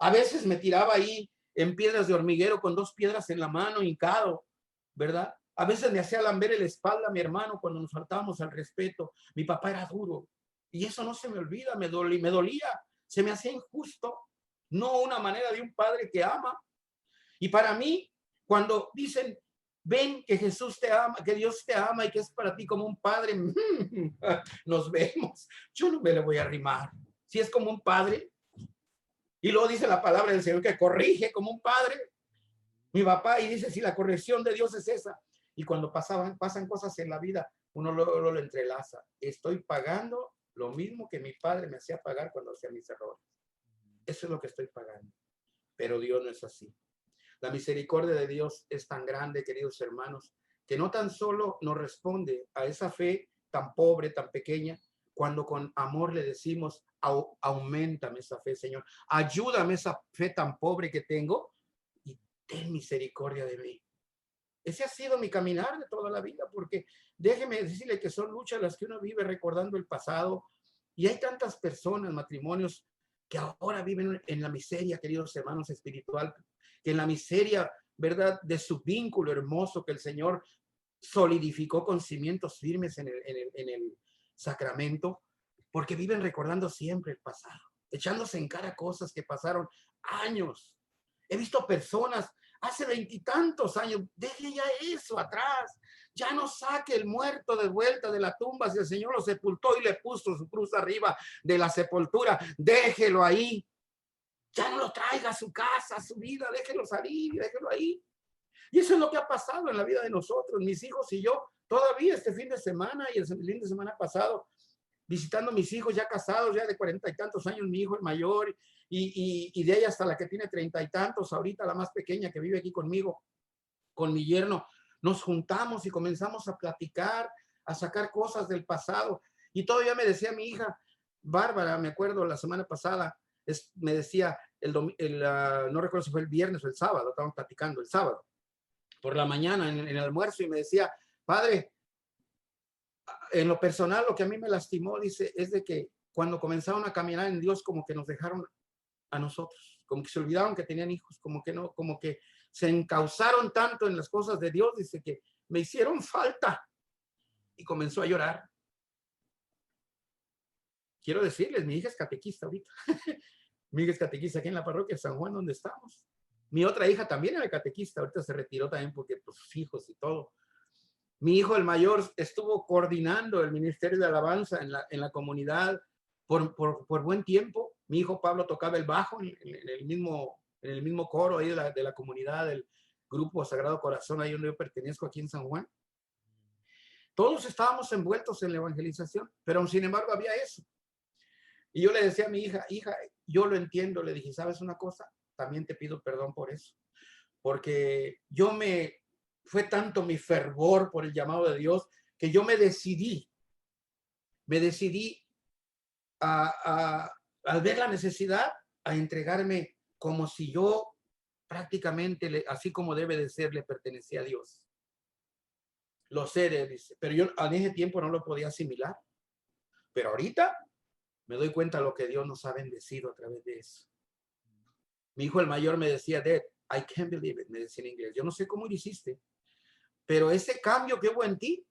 A veces me tiraba ahí en piedras de hormiguero con 2 piedras en la mano, hincado, ¿verdad? A veces me hacía lamber la espalda a mi hermano cuando nos faltábamos al respeto. Mi papá era duro, y eso no se me olvida, me dolía, se me hacía injusto, no una manera de un padre que ama. Y para mí, cuando dicen: ven que Jesús te ama, que Dios te ama y que es para ti como un padre, nos vemos. Yo no me le voy a arrimar. Si es como un padre, y luego dice la palabra del Señor que corrige como un padre, mi papá, y dice: si la corrección de Dios es esa. Y cuando pasan cosas en la vida, uno lo entrelaza. Estoy pagando lo mismo que mi padre me hacía pagar cuando hacía mis errores. Eso es lo que estoy pagando. Pero Dios no es así. La misericordia de Dios es tan grande, queridos hermanos, que no tan solo nos responde a esa fe tan pobre, tan pequeña, cuando con amor le decimos: auméntame esa fe, Señor, ayúdame esa fe tan pobre que tengo y ten misericordia de mí. Ese ha sido mi caminar de toda la vida, porque déjeme decirle que son luchas las que uno vive recordando el pasado, y hay tantas personas, matrimonios, que ahora viven en la miseria, queridos hermanos, espiritual, que en la miseria, ¿verdad?, de su vínculo hermoso que el Señor solidificó con cimientos firmes en el sacramento, porque viven recordando siempre el pasado, echándose en cara cosas que pasaron años. He visto personas hace 20 y tantos años: deje ya eso atrás, ya no saque el muerto de vuelta de la tumba, si el Señor lo sepultó y le puso su cruz arriba de la sepultura, déjelo ahí. Ya no lo traiga a su casa, a su vida, déjelo salir, déjelo ahí. Y eso es lo que ha pasado en la vida de nosotros, mis hijos y yo, todavía este fin de semana y el fin de semana pasado, visitando a mis hijos ya casados, ya de 40 y tantos años, mi hijo el mayor, y de ella hasta la que tiene 30 y tantos, ahorita la más pequeña que vive aquí conmigo, con mi yerno, nos juntamos y comenzamos a platicar, a sacar cosas del pasado. Y todavía me decía mi hija, Bárbara, me acuerdo la semana pasada, me decía, no recuerdo si fue el viernes o el sábado, estábamos platicando el sábado, por la mañana en el almuerzo, y me decía: padre, en lo personal lo que a mí me lastimó, dice, es de que cuando comenzaron a caminar en Dios, como que nos dejaron a nosotros, como que se olvidaron que tenían hijos, como que no, como que se encauzaron tanto en las cosas de Dios, dice, que me hicieron falta, y comenzó a llorar. Quiero decirles, mi hija es catequista ahorita. Mi hija es catequista aquí en la parroquia de San Juan, donde estamos. Mi otra hija también era catequista, ahorita se retiró también porque pues, sus hijos y todo. Mi hijo el mayor estuvo coordinando el ministerio de alabanza en la comunidad por buen tiempo. Mi hijo Pablo tocaba el bajo en el mismo coro ahí de la comunidad del Grupo Sagrado Corazón, ahí donde yo pertenezco aquí en San Juan. Todos estábamos envueltos en la evangelización, pero sin embargo había eso. Y yo le decía a mi hija: hija, yo lo entiendo. Le dije: ¿sabes una cosa? También te pido perdón por eso. Porque fue tanto mi fervor por el llamado de Dios que yo me decidí al ver la necesidad, a entregarme como si yo prácticamente, así como debe de ser, le pertenecía a Dios. Lo sé, dice, pero yo en ese tiempo no lo podía asimilar. Pero ahorita me doy cuenta de lo que Dios nos ha bendecido a través de eso. Mi hijo el mayor me decía, Dad, I can't believe it, me decía en inglés. Yo no sé cómo lo hiciste, pero ese cambio que hubo en ti,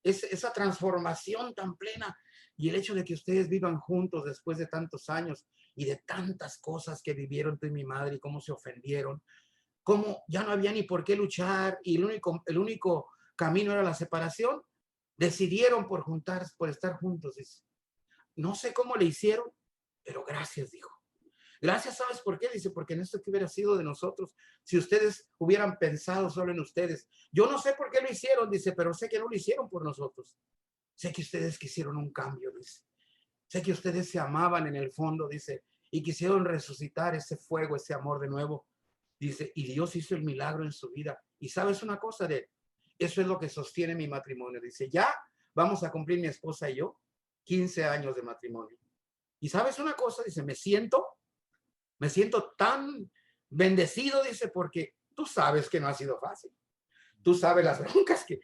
esa transformación tan plena y el hecho de que ustedes vivan juntos después de tantos años y de tantas cosas que vivieron tú y mi madre y cómo se ofendieron, cómo ya no había ni por qué luchar y el único camino era la separación, decidieron por estar juntos. Dice. No sé cómo le hicieron, pero gracias, dijo. Gracias, ¿sabes por qué? Dice, porque en esto que hubiera sido de nosotros, si ustedes hubieran pensado solo en ustedes. Yo no sé por qué lo hicieron, dice, pero sé que no lo hicieron por nosotros. Sé que ustedes quisieron un cambio, dice. Sé que ustedes se amaban en el fondo, dice, y quisieron resucitar ese fuego, ese amor de nuevo. Dice, y Dios hizo el milagro en su vida. Y ¿sabes una cosa de eso? Es lo que sostiene mi matrimonio. Dice, ya vamos a cumplir mi esposa y yo 15 años de matrimonio. Y ¿sabes una cosa? Dice, me siento tan bendecido, dice, porque tú sabes que no ha sido fácil. Tú sabes las broncas que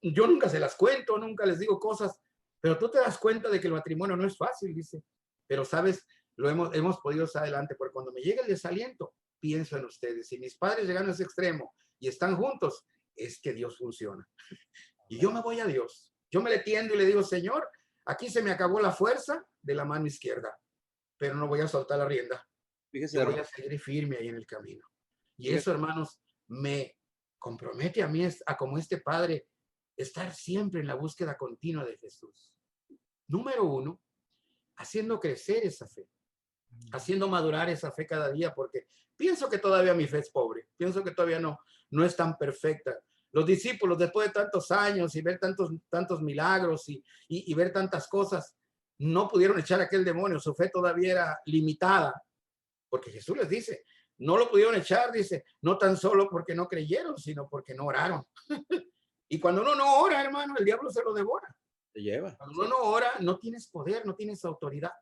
yo nunca se las cuento, nunca les digo cosas, pero tú te das cuenta de que el matrimonio no es fácil, dice. Pero sabes, hemos podido estar adelante, porque cuando me llega el desaliento, pienso en ustedes. Si mis padres llegan a ese extremo y están juntos, es que Dios funciona. Y yo me voy a Dios. Yo me le tiendo y le digo, Señor, aquí se me acabó la fuerza de la mano izquierda, pero no voy a soltar la rienda.
Fíjese,
yo voy a seguir firme ahí en el camino. Y eso, hermanos, me compromete a mí, a como este padre, estar siempre en la búsqueda continua de Jesús. Número uno, haciendo crecer esa fe, haciendo madurar esa fe cada día, porque pienso que todavía mi fe es pobre, pienso que todavía no es tan perfecta. Los discípulos, después de tantos años y ver tantos milagros y ver tantas cosas, no pudieron echar a aquel demonio, su fe todavía era limitada, porque Jesús les dice, no lo pudieron echar, dice, no tan solo porque no creyeron, sino porque no oraron. Y cuando uno no ora, hermano, el diablo se lo devora.
Se lleva.
Cuando uno no ora, no tienes poder, no tienes autoridad.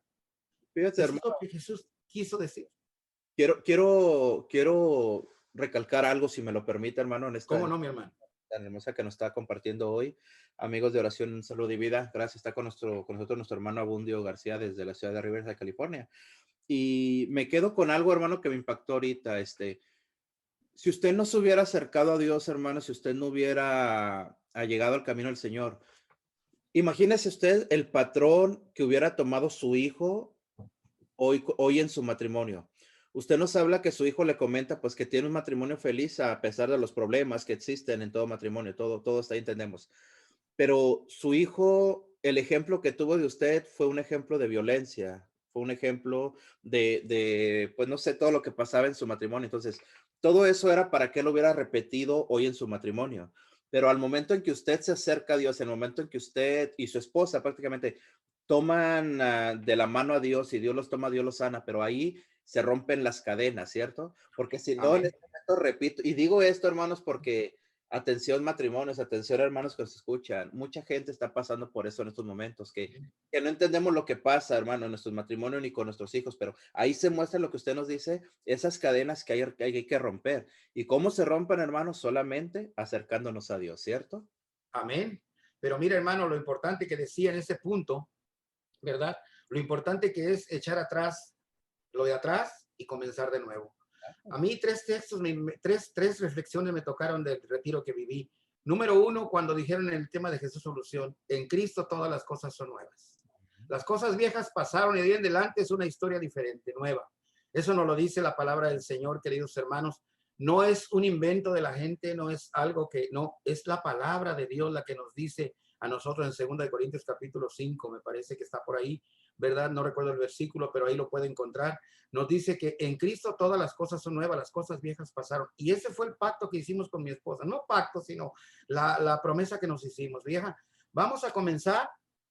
Fíjate,
hermano, es lo que Jesús quiso decir.
Quiero recalcar algo, si me lo permite, hermano, en esta.
¿Cómo no, mi hermano?
Tan hermosa que nos está compartiendo hoy. Amigos de Oración, Salud y Vida, gracias. Está con nosotros nuestro hermano Abundio García desde la ciudad de Riverside, California. Y me quedo con algo, hermano, que me impactó ahorita. Si usted no se hubiera acercado a Dios, hermano, si usted no hubiera llegado al camino del Señor, imagínese usted el patrón que hubiera tomado su hijo hoy en su matrimonio. Usted nos habla que su hijo le comenta pues que tiene un matrimonio feliz a pesar de los problemas que existen en todo matrimonio, todo está ahí, entendemos. Pero su hijo, el ejemplo que tuvo de usted fue un ejemplo de violencia, fue un ejemplo pues no sé, todo lo que pasaba en su matrimonio. Entonces, todo eso era para que él lo hubiera repetido hoy en su matrimonio. Pero al momento en que usted se acerca a Dios, en el momento en que usted y su esposa prácticamente toman de la mano a Dios y Dios los toma, Dios los sana, pero ahí se rompen las cadenas, ¿cierto? Porque si no, en este momento repito, y digo esto, hermanos, porque atención matrimonios, atención hermanos que nos escuchan, mucha gente está pasando por eso en estos momentos, que no entendemos lo que pasa, hermano, en nuestros matrimonios ni con nuestros hijos, pero ahí se muestra lo que usted nos dice, esas cadenas que hay que romper. ¿Y cómo se rompen, hermanos? Solamente acercándonos a Dios, ¿cierto?
Amén. Pero mira, hermano, lo importante que decía en ese punto, ¿verdad? Lo importante que es echar atrás lo de atrás y comenzar de nuevo. A mí tres reflexiones me tocaron del retiro que viví. Número uno, cuando dijeron en el tema de Jesús Solución, en Cristo todas las cosas son nuevas. Las cosas viejas pasaron y de en adelante es una historia diferente, nueva. Eso nos lo dice la palabra del Señor, queridos hermanos. No es un invento de la gente, no es algo que, no, es la palabra de Dios la que nos dice a nosotros en 2 Corintios capítulo 5, me parece que está por ahí, ¿verdad? No recuerdo el versículo, pero ahí lo puede encontrar. Nos dice que en Cristo todas las cosas son nuevas, las cosas viejas pasaron. Y ese fue el pacto que hicimos con mi esposa. No pacto, sino la promesa que nos hicimos. Vieja, vamos a comenzar,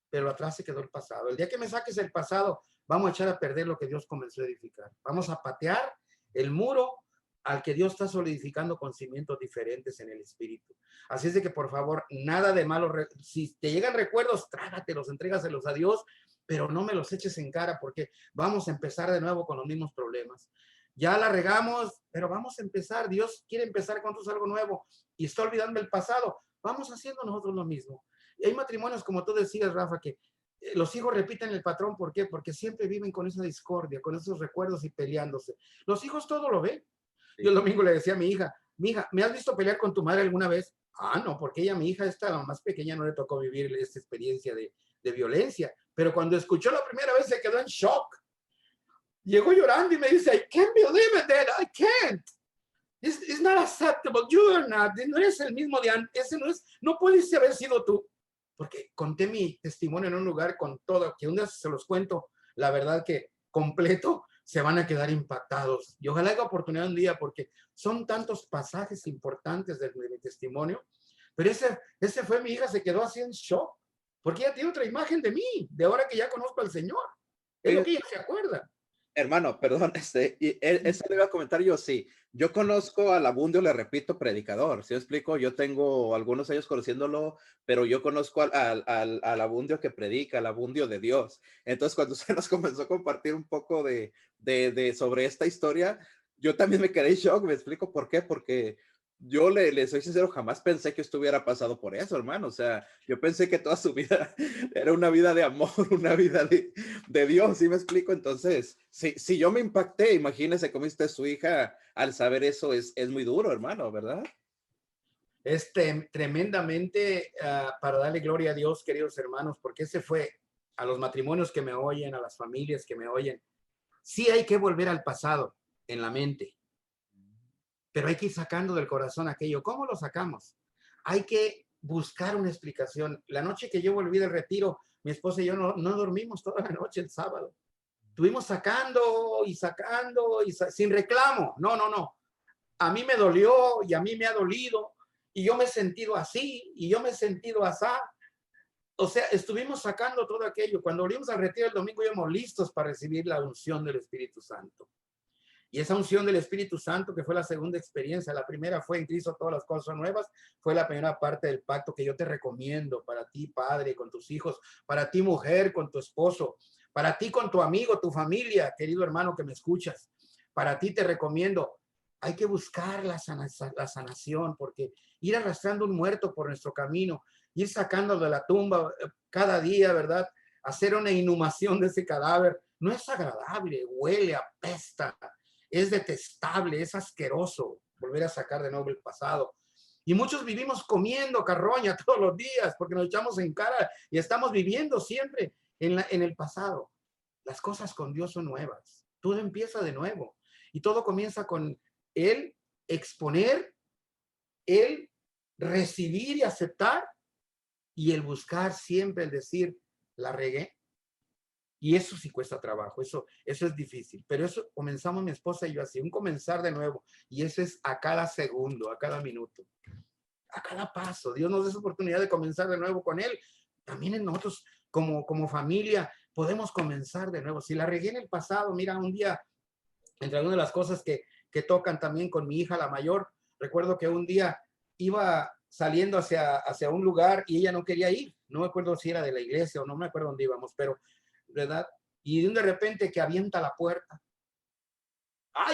pero atrás se quedó el pasado. El día que me saques el pasado, vamos a echar a perder lo que Dios comenzó a edificar. Vamos a patear el muro al que Dios está solidificando con cimientos diferentes en el espíritu. Así es de que, por favor, nada de malo. Si te llegan recuerdos, trágatelos, entrégaselos a Dios, pero no me los eches en cara porque vamos a empezar de nuevo con los mismos problemas. ya la regamos, pero vamos a empezar. Dios quiere empezar con nosotros algo nuevo y está olvidando el pasado. Vamos haciendo nosotros lo mismo. Y hay matrimonios, como tú decías, Rafa, que los hijos repiten el patrón. ¿Por qué? Porque siempre viven con esa discordia, con esos recuerdos y peleándose. Los hijos todo lo ven. Sí. Yo el domingo le decía a mi hija, ¿me has visto pelear con tu madre alguna vez? Ah, no, porque ella, mi hija, la más pequeña, no le tocó vivir esta experiencia de violencia. Pero cuando escuchó la primera vez se quedó en shock. Llegó llorando y me dice, I can't believe it, Dad, I can't. It's not acceptable. You are not. No eres el mismo de antes. Ese no es. No puedes haber sido tú. Porque conté mi testimonio en un lugar con todo, que un día se los cuento, la verdad que completo, se van a quedar impactados. Y ojalá haya oportunidad un día, porque son tantos pasajes importantes de mi testimonio. Pero ese fue mi hija, se quedó así en shock, porque ella tiene otra imagen de mí, de ahora que ya conozco al Señor. Es lo que ella se acuerda.
Hermano, perdón, eso le iba a comentar yo, sí. Yo conozco al Abundio, le repito, predicador, ¿sí me explico? Yo tengo algunos años conociéndolo, pero yo conozco al Abundio que predica, al Abundio de Dios. Entonces, cuando usted nos comenzó a compartir un poco sobre esta historia, yo también me quedé en shock, ¿me explico por qué? Porque yo le soy sincero, jamás pensé que estuviera pasado por eso, hermano. O sea, yo pensé que toda su vida era una vida de amor, una vida de Dios, ¿sí me explico? Entonces, si yo me impacté, imagínese cómo está su hija al saber eso, es muy duro, hermano, ¿verdad?
Es tremendamente para darle gloria a Dios, queridos hermanos, porque ese fue a los matrimonios que me oyen, a las familias que me oyen. Sí hay que volver al pasado en la mente, pero hay que ir sacando del corazón aquello. ¿Cómo lo sacamos? Hay que buscar una explicación. La noche que yo volví del retiro, mi esposa y yo no dormimos toda la noche el sábado. Estuvimos sacando y sin reclamo. No. A mí me dolió y a mí me ha dolido y yo me he sentido así y yo me he sentido asá. O sea, estuvimos sacando todo aquello. Cuando volvimos al retiro el domingo, íbamos listos para recibir la unción del Espíritu Santo. Y esa unción del Espíritu Santo, que fue la segunda experiencia, la primera fue en Cristo todas las cosas son nuevas, fue la primera parte del pacto que yo te recomiendo para ti, padre, con tus hijos, para ti, mujer, con tu esposo, para ti, con tu amigo, tu familia, querido hermano que me escuchas. Para ti te recomiendo, hay que buscar la sanación, porque ir arrastrando un muerto por nuestro camino, ir sacándolo de la tumba cada día, ¿verdad? Hacer una inhumación de ese cadáver, no es agradable, huele, apesta. Es detestable, es asqueroso volver a sacar de nuevo el pasado. Y muchos vivimos comiendo carroña todos los días porque nos echamos en cara y estamos viviendo siempre en el pasado. Las cosas con Dios son nuevas. Todo empieza de nuevo. Y todo comienza con Él exponer, Él recibir y aceptar y el buscar siempre, el decir, la regué. Y eso sí cuesta trabajo, eso es difícil. Pero eso comenzamos mi esposa y yo así, un comenzar de nuevo. Y eso es a cada segundo, a cada minuto, a cada paso. Dios nos da esa oportunidad de comenzar de nuevo con Él. También en nosotros, como familia, podemos comenzar de nuevo. Si la regué en el pasado, mira, un día, entre algunas de las cosas que tocan también con mi hija, la mayor, recuerdo que un día iba saliendo hacia un lugar y ella no quería ir. No me acuerdo si era de la iglesia o no me acuerdo dónde íbamos, pero ¿verdad? Y de repente que avienta la puerta.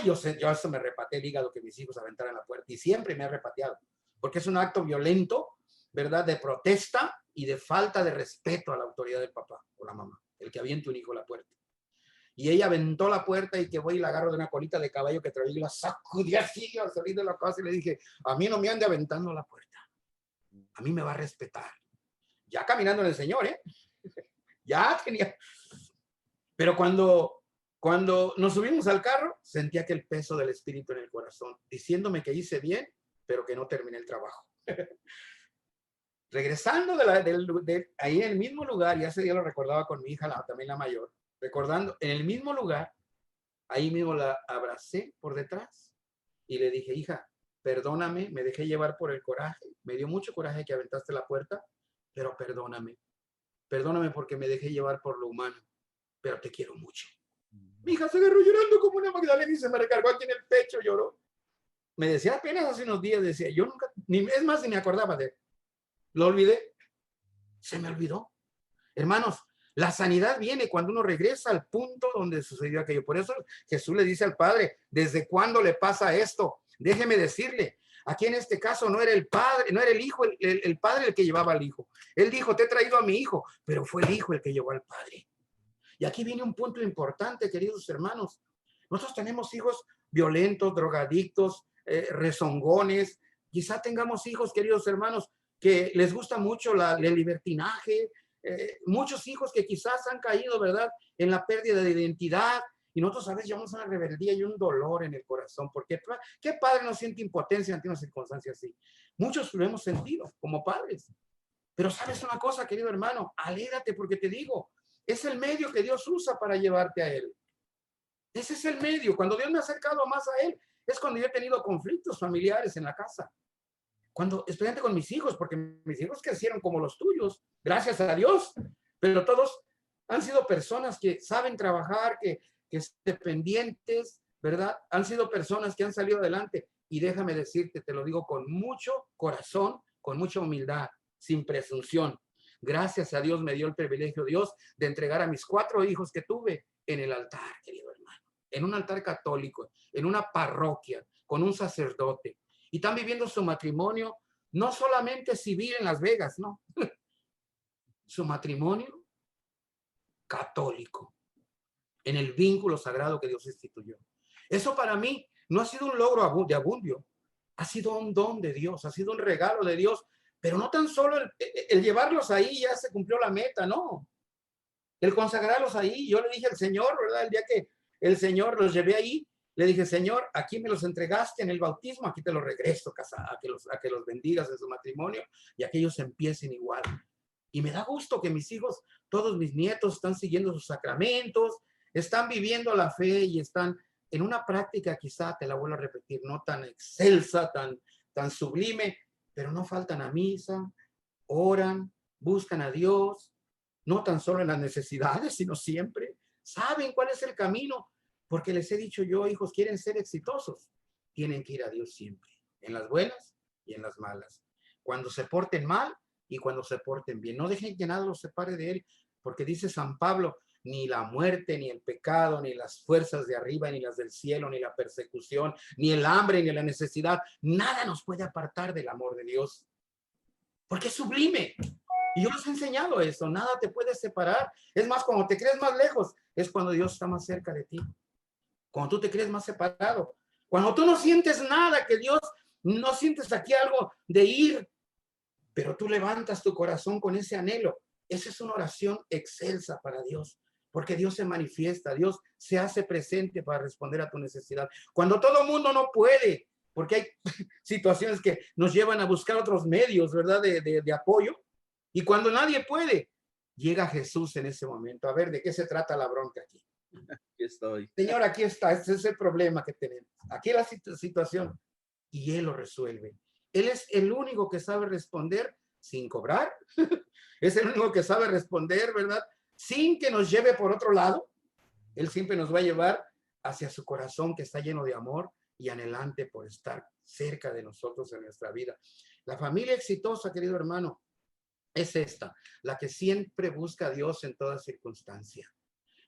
Yo eso me repateé el hígado que mis hijos aventaran la puerta y siempre me ha repateado, porque es un acto violento, ¿verdad? De protesta y de falta de respeto a la autoridad del papá o la mamá, el que aviente un hijo a la puerta. Y ella aventó la puerta y que voy y la agarro de una colita de caballo que traía y la sacudí así al salir de la casa y le dije, a mí no me ande aventando la puerta, a mí me va a respetar. Ya caminando en el Señor, ya tenía. Pero cuando nos subimos al carro, sentía que el peso del Espíritu en el corazón, diciéndome que hice bien, pero que no terminé el trabajo. Regresando ahí en el mismo lugar, y ese día lo recordaba con mi hija, también la mayor, recordando, en el mismo lugar, ahí mismo la abracé por detrás y le dije, hija, perdóname, me dejé llevar por el coraje, me dio mucho coraje que aventaste la puerta, pero perdóname porque me dejé llevar por lo humano, pero te quiero mucho. Mi hija se agarró llorando como una Magdalena y se me recargó aquí en el pecho, lloró. Me decía apenas hace unos días, decía, yo nunca, es más, ni me acordaba de él. Lo olvidé. Se me olvidó. Hermanos, La sanidad viene cuando uno regresa al punto donde sucedió aquello. Por eso Jesús le dice al Padre, ¿desde cuándo le pasa esto? Déjeme decirle, aquí en este caso no era el padre, no era el hijo, el padre el que llevaba al hijo. Él dijo, te he traído a mi hijo, pero fue el hijo el que llevó al padre. Y aquí viene un punto importante, queridos hermanos. Nosotros tenemos hijos violentos, drogadictos, rezongones. Quizá tengamos hijos, queridos hermanos, que les gusta mucho el libertinaje. Muchos hijos que quizás han caído, ¿verdad?, en la pérdida de identidad. Y nosotros a veces llevamos una rebeldía y un dolor en el corazón. Porque ¿qué padre no siente impotencia ante una circunstancia así? Muchos lo hemos sentido como padres. Pero ¿sabes una cosa, querido hermano? Alégrate porque te digo, es el medio que Dios usa para llevarte a Él. Ese es el medio. Cuando Dios me ha acercado más a Él, es cuando yo he tenido conflictos familiares en la casa. Cuando, especialmente con mis hijos, porque mis hijos crecieron como los tuyos, gracias a Dios, pero todos han sido personas que saben trabajar, que son dependientes, ¿verdad? Han sido personas que han salido adelante. Y déjame decirte, te lo digo con mucho corazón, con mucha humildad, sin presunción. Gracias a Dios me dio el privilegio Dios de entregar a mis 4 hijos que tuve en el altar, querido hermano, en un altar católico, en una parroquia, con un sacerdote. Y están viviendo su matrimonio, no solamente civil en Las Vegas, no. Su matrimonio católico, en el vínculo sagrado que Dios instituyó. Eso para mí no ha sido un logro de abundio, ha sido un don de Dios, ha sido un regalo de Dios, pero no tan solo el llevarlos ahí ya se cumplió la meta, no. El consagrarlos ahí, yo le dije al Señor, ¿verdad? El día que el Señor los llevé ahí, le dije, Señor, aquí me los entregaste en el bautismo, aquí te los regreso a que los bendigas en su matrimonio y a que ellos empiecen igual. Y me da gusto que mis hijos, todos mis nietos están siguiendo sus sacramentos, están viviendo la fe y están en una práctica, quizá, te la vuelvo a repetir, no tan excelsa, tan sublime, pero no faltan a misa, oran, buscan a Dios, no tan solo en las necesidades, sino siempre. Saben cuál es el camino. Porque les he dicho yo, hijos, quieren ser exitosos, tienen que ir a Dios siempre, en las buenas y en las malas. Cuando se porten mal y cuando se porten bien. No dejen que nada los separe de Él, porque dice San Pablo, ni la muerte, ni el pecado, ni las fuerzas de arriba, ni las del cielo, ni la persecución, ni el hambre, ni la necesidad, nada nos puede apartar del amor de Dios. Porque es sublime. Y yo les he enseñado eso, nada te puede separar. Es más, cuando te crees más lejos, es cuando Dios está más cerca de ti. Cuando tú te crees más separado, cuando tú no sientes nada, que Dios, no sientes aquí algo de ir, pero tú levantas tu corazón con ese anhelo. Esa es una oración excelsa para Dios, porque Dios se manifiesta, Dios se hace presente para responder a tu necesidad. Cuando todo el mundo no puede, porque hay situaciones que nos llevan a buscar otros medios, ¿verdad?, de apoyo, y cuando nadie puede, llega Jesús en ese momento. A ver, ¿de qué se trata la bronca aquí?
Aquí estoy.
Señor, aquí está, este es el problema que tenemos. Aquí es la situación y Él lo resuelve. Él es el único que sabe responder sin cobrar. Es el único que sabe responder, ¿verdad? Sin que nos lleve por otro lado. Él siempre nos va a llevar hacia su corazón que está lleno de amor y anhelante por estar cerca de nosotros en nuestra vida. La familia exitosa, querido hermano, es esta, la que siempre busca a Dios en toda circunstancia.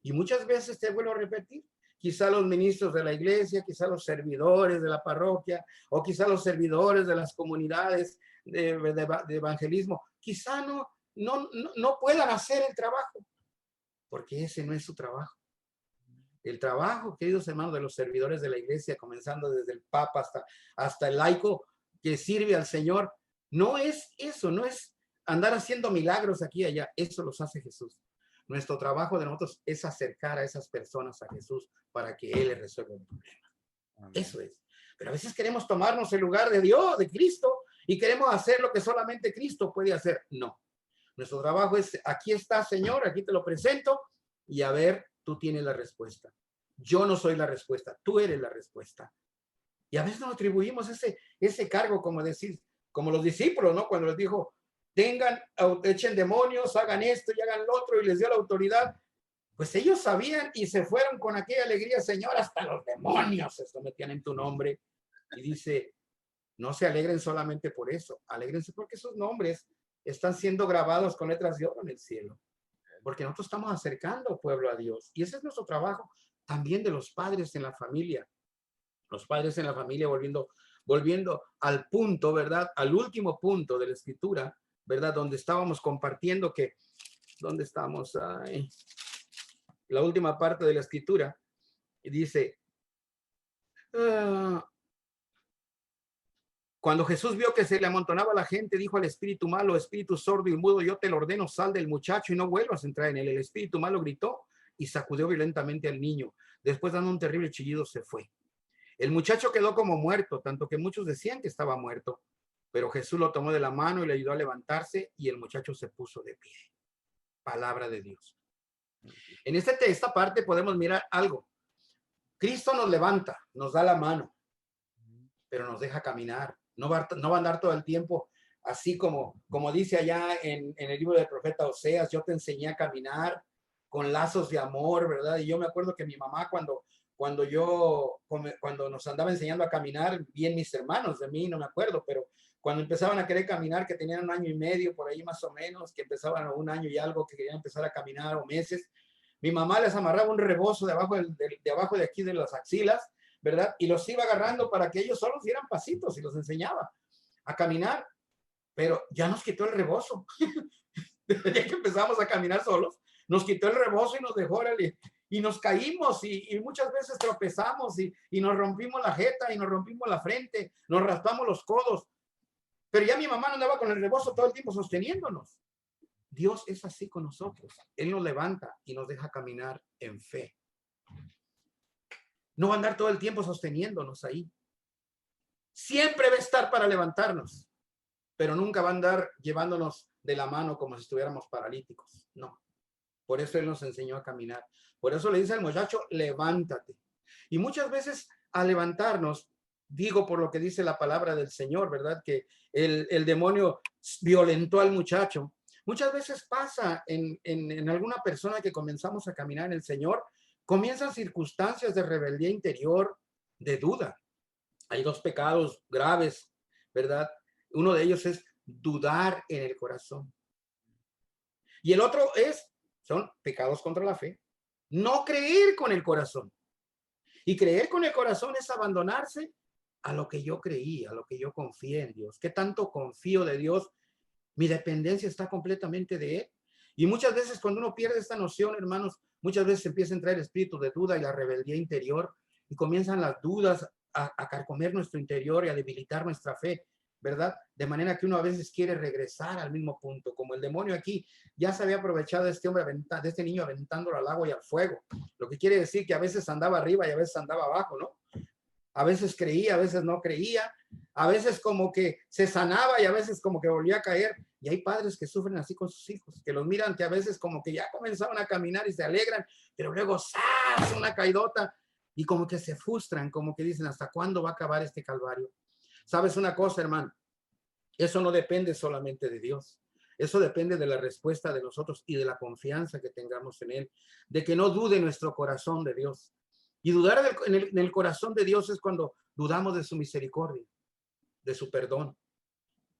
Y muchas veces te vuelvo a repetir, quizá los ministros de la iglesia, quizá los servidores de la parroquia, o quizá los servidores de las comunidades de evangelismo, quizá no puedan hacer el trabajo, porque ese no es su trabajo. El trabajo, queridos hermanos, de los servidores de la iglesia, comenzando desde el Papa hasta el laico que sirve al Señor, no es eso, no es andar haciendo milagros aquí y allá, eso los hace Jesús. Nuestro trabajo de nosotros es acercar a esas personas a Jesús para que Él les resuelva el problema. Amén. Eso es. Pero a veces queremos tomarnos el lugar de Dios, de Cristo, y queremos hacer lo que solamente Cristo puede hacer. No. Nuestro trabajo es, aquí está, Señor, aquí te lo presento, y a ver, tú tienes la respuesta. Yo no soy la respuesta, tú eres la respuesta. Y a veces nos atribuimos ese cargo, como los discípulos, ¿no? Cuando les dijo, echen demonios, hagan esto y hagan lo otro, y les dio la autoridad. Pues ellos sabían y se fueron con aquella alegría, Señor, hasta los demonios se sometían en tu nombre. Y dice, no se alegren solamente por eso, alégrense porque esos nombres están siendo grabados con letras de oro en el cielo. porque nosotros estamos acercando al pueblo a Dios. Y ese es nuestro trabajo también de los padres en la familia. Los padres en la familia volviendo al punto, ¿verdad? Al último punto de la escritura, ¿verdad? Donde estábamos compartiendo que, ¿dónde estamos? Ay, la última parte de la escritura, y dice, cuando Jesús vio que se le amontonaba la gente, dijo al espíritu malo, espíritu sordo y mudo, yo te lo ordeno, sal del muchacho y no vuelvas a entrar en él. El espíritu malo gritó y sacudió violentamente al niño. Después, dando un terrible chillido, se fue. El muchacho quedó como muerto, tanto que muchos decían que estaba muerto, pero Jesús lo tomó de la mano y le ayudó a levantarse y el muchacho se puso de pie. Palabra de Dios. En esta parte podemos mirar algo. Cristo nos levanta, nos da la mano, pero nos deja caminar. No va a andar todo el tiempo así como dice allá en el libro del profeta Oseas, yo te enseñé a caminar con lazos de amor, ¿verdad? Y yo me acuerdo que mi mamá cuando nos andaba enseñando a caminar, bien mis hermanos, de mí no me acuerdo, pero cuando empezaban a querer caminar, que tenían 1 año y medio, por ahí más o menos, que empezaban a 1 año y algo, que querían empezar a caminar, o meses, mi mamá les amarraba un rebozo de abajo de aquí de las axilas, ¿verdad? Y los iba agarrando para que ellos solos dieran pasitos y los enseñaba a caminar, pero ya nos quitó el rebozo. Desde que empezamos a caminar solos, nos quitó el rebozo y nos dejó, y nos caímos y muchas veces tropezamos y nos rompimos la jeta y nos rompimos la frente, nos raspamos los codos, pero ya mi mamá no andaba con el rebozo todo el tiempo sosteniéndonos. Dios es así con nosotros. Él nos levanta y nos deja caminar en fe. No va a andar todo el tiempo sosteniéndonos ahí. Siempre va a estar para levantarnos, pero nunca va a andar llevándonos de la mano como si estuviéramos paralíticos. No. Por eso Él nos enseñó a caminar. Por eso le dice al muchacho, levántate. Y muchas veces al levantarnos, digo por lo que dice la palabra del Señor, ¿verdad? Que el demonio violentó al muchacho. Muchas veces pasa en alguna persona que comenzamos a caminar en el Señor, comienzan circunstancias de rebeldía interior, de duda. Hay 2 pecados graves, ¿verdad? Uno de ellos es dudar en el corazón. Y el otro son pecados contra la fe. No creer con el corazón. Y creer con el corazón es abandonarse a lo que yo creí, a lo que yo confié en Dios. ¿Qué tanto confío de Dios? Mi dependencia está completamente de Él. Y muchas veces cuando uno pierde esta noción, hermanos, muchas veces empieza a entrar el espíritu de duda y la rebeldía interior y comienzan las dudas a carcomer nuestro interior y a debilitar nuestra fe, ¿verdad? De manera que uno a veces quiere regresar al mismo punto, como el demonio aquí ya se había aprovechado de este niño aventándolo al agua y al fuego. Lo que quiere decir que a veces andaba arriba y a veces andaba abajo, ¿no? A veces creía, a veces no creía, a veces como que se sanaba y a veces como que volvía a caer. Y hay padres que sufren así con sus hijos, que los miran que a veces como que ya comenzaban a caminar y se alegran, pero luego ¡zas! Una caidota y como que se frustran, como que dicen, ¿hasta cuándo va a acabar este calvario? ¿Sabes una cosa, hermano? Eso no depende solamente de Dios. Eso depende de la respuesta de nosotros y de la confianza que tengamos en Él, de que no dude nuestro corazón de Dios. Y dudar en el corazón de Dios es cuando dudamos de su misericordia, de su perdón.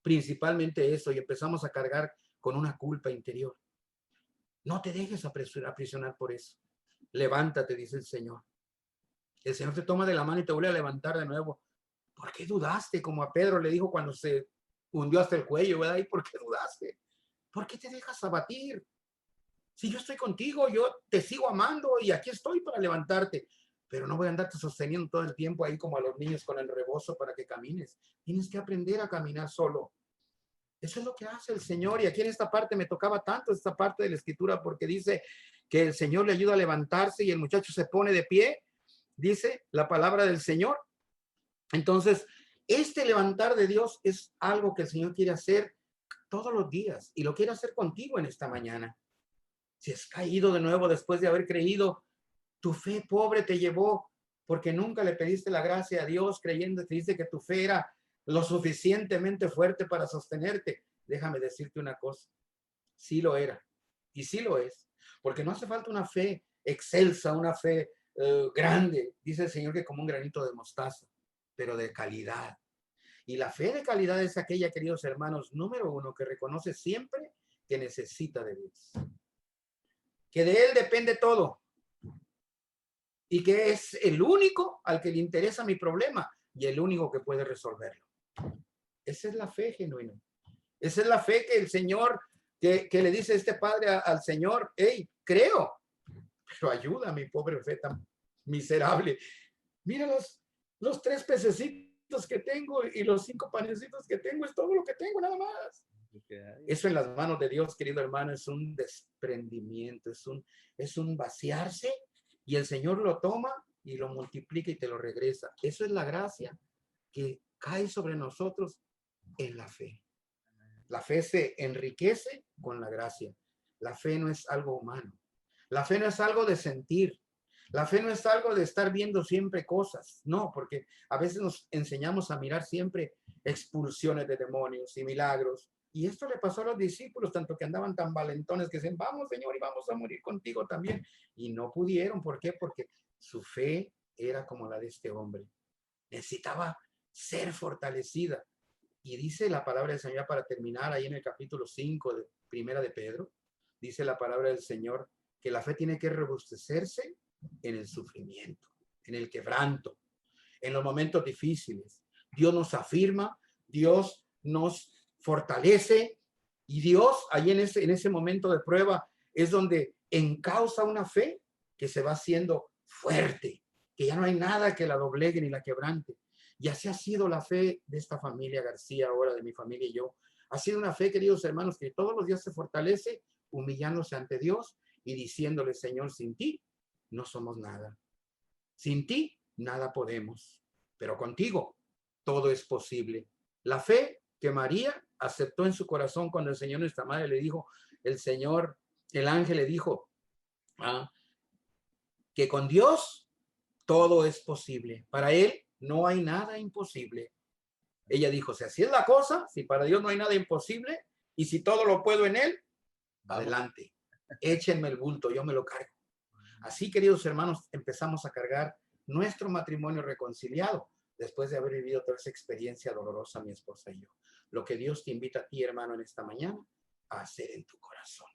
Principalmente eso, y empezamos a cargar con una culpa interior. No te dejes aprisionar por eso. Levántate, dice el Señor. El Señor te toma de la mano y te vuelve a levantar de nuevo. ¿Por qué dudaste? Como a Pedro le dijo cuando se hundió hasta el cuello, ¿verdad? ¿Y por qué dudaste? ¿Por qué te dejas abatir? Si yo estoy contigo, yo te sigo amando y aquí estoy para levantarte. Pero no voy a andarte sosteniendo todo el tiempo ahí como a los niños con el rebozo para que camines. Tienes que aprender a caminar solo. Eso es lo que hace el Señor. Y aquí en esta parte me tocaba tanto esta parte de la escritura porque dice que el Señor le ayuda a levantarse y el muchacho se pone de pie. Dice la palabra del Señor. Entonces, este levantar de Dios es algo que el Señor quiere hacer todos los días y lo quiere hacer contigo en esta mañana. Si has caído de nuevo después de haber creído, tu fe pobre te llevó porque nunca le pediste la gracia a Dios creyendo que dice que tu fe era lo suficientemente fuerte para sostenerte. Déjame decirte una cosa, sí lo era y sí lo es, porque no hace falta una fe excelsa, una fe grande, dice el Señor, que como un granito de mostaza, pero de calidad. Y la fe de calidad es aquella, queridos hermanos, número 1, que reconoce siempre que necesita de Dios. que de Él depende todo y que es el único al que le interesa mi problema y el único que puede resolverlo. Esa es la fe genuina. Esa es la fe que el Señor, que le dice este padre al Señor, hey, creo, pero ayuda a mi pobre fe tan miserable. Mira los 3 pececitos que tengo y los 5 panecitos que tengo, es todo lo que tengo, nada más. Eso en las manos de Dios, querido hermano, es un desprendimiento, es un vaciarse, y el Señor lo toma y lo multiplica y te lo regresa. Eso es la gracia que cae sobre nosotros en la fe. La fe se enriquece con la gracia. La fe no es algo humano. La fe no es algo de sentir. La fe no es algo de estar viendo siempre cosas. No, porque a veces nos enseñamos a mirar siempre expulsiones de demonios y milagros. Y esto le pasó a los discípulos, tanto que andaban tan valentones que dicen, vamos, Señor, y vamos a morir contigo también. Y no pudieron. ¿Por qué? Porque su fe era como la de este hombre. Necesitaba ser fortalecida. Y dice la palabra del Señor, para terminar, ahí en el capítulo 5 de Primera de Pedro, dice la palabra del Señor que la fe tiene que robustecerse en el sufrimiento, en el quebranto, en los momentos difíciles. Dios nos afirma, Dios nos fortalece, y Dios ahí en ese momento de prueba es donde encausa una fe que se va haciendo fuerte, que ya no hay nada que la doblegue ni la quebrante. Y así ha sido la fe de esta familia García, ahora de mi familia y yo. Ha sido una fe, queridos hermanos, que todos los días se fortalece humillándose ante Dios y diciéndole, Señor, sin ti no somos nada. Sin ti nada podemos, pero contigo todo es posible. La fe que María aceptó en su corazón cuando el Señor, nuestra madre, le dijo, el ángel le dijo, que con Dios todo es posible. Para Él no hay nada imposible. Ella dijo, si así es la cosa, si para Dios no hay nada imposible, y si todo lo puedo en Él, adelante, échenme el bulto, yo me lo cargo. Así, queridos hermanos, empezamos a cargar nuestro matrimonio reconciliado después de haber vivido toda esa experiencia dolorosa, mi esposa y yo. Lo que Dios te invita a ti, hermano, en esta mañana, a hacer en tu corazón.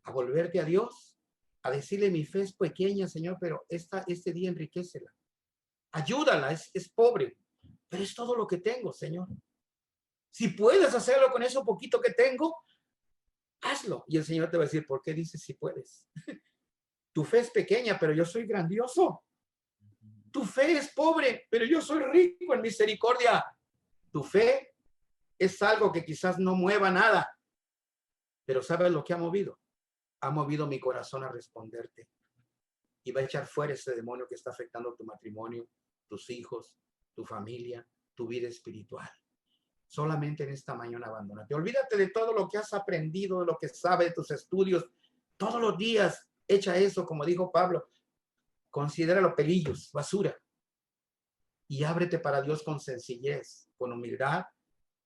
A volverte a Dios, a decirle, mi fe es pequeña, Señor, pero este día enriquécela. Ayúdala, es pobre, pero es todo lo que tengo, Señor. Si puedes hacerlo con eso poquito que tengo, hazlo. Y el Señor te va a decir, ¿por qué dices si puedes? Tu fe es pequeña, pero yo soy grandioso. Tu fe es pobre, pero yo soy rico en misericordia. Tu fe es algo que quizás no mueva nada, pero ¿sabes lo que ha movido? Ha movido mi corazón a responderte. Y va a echar fuera ese demonio que está afectando tu matrimonio, tus hijos, tu familia, tu vida espiritual. Solamente en esta mañana abandónate. Olvídate de todo lo que has aprendido, de lo que sabes, de tus estudios. Todos los días echa eso, como dijo Pablo. Considéralo pelillos, basura. Y ábrete para Dios con sencillez, con humildad,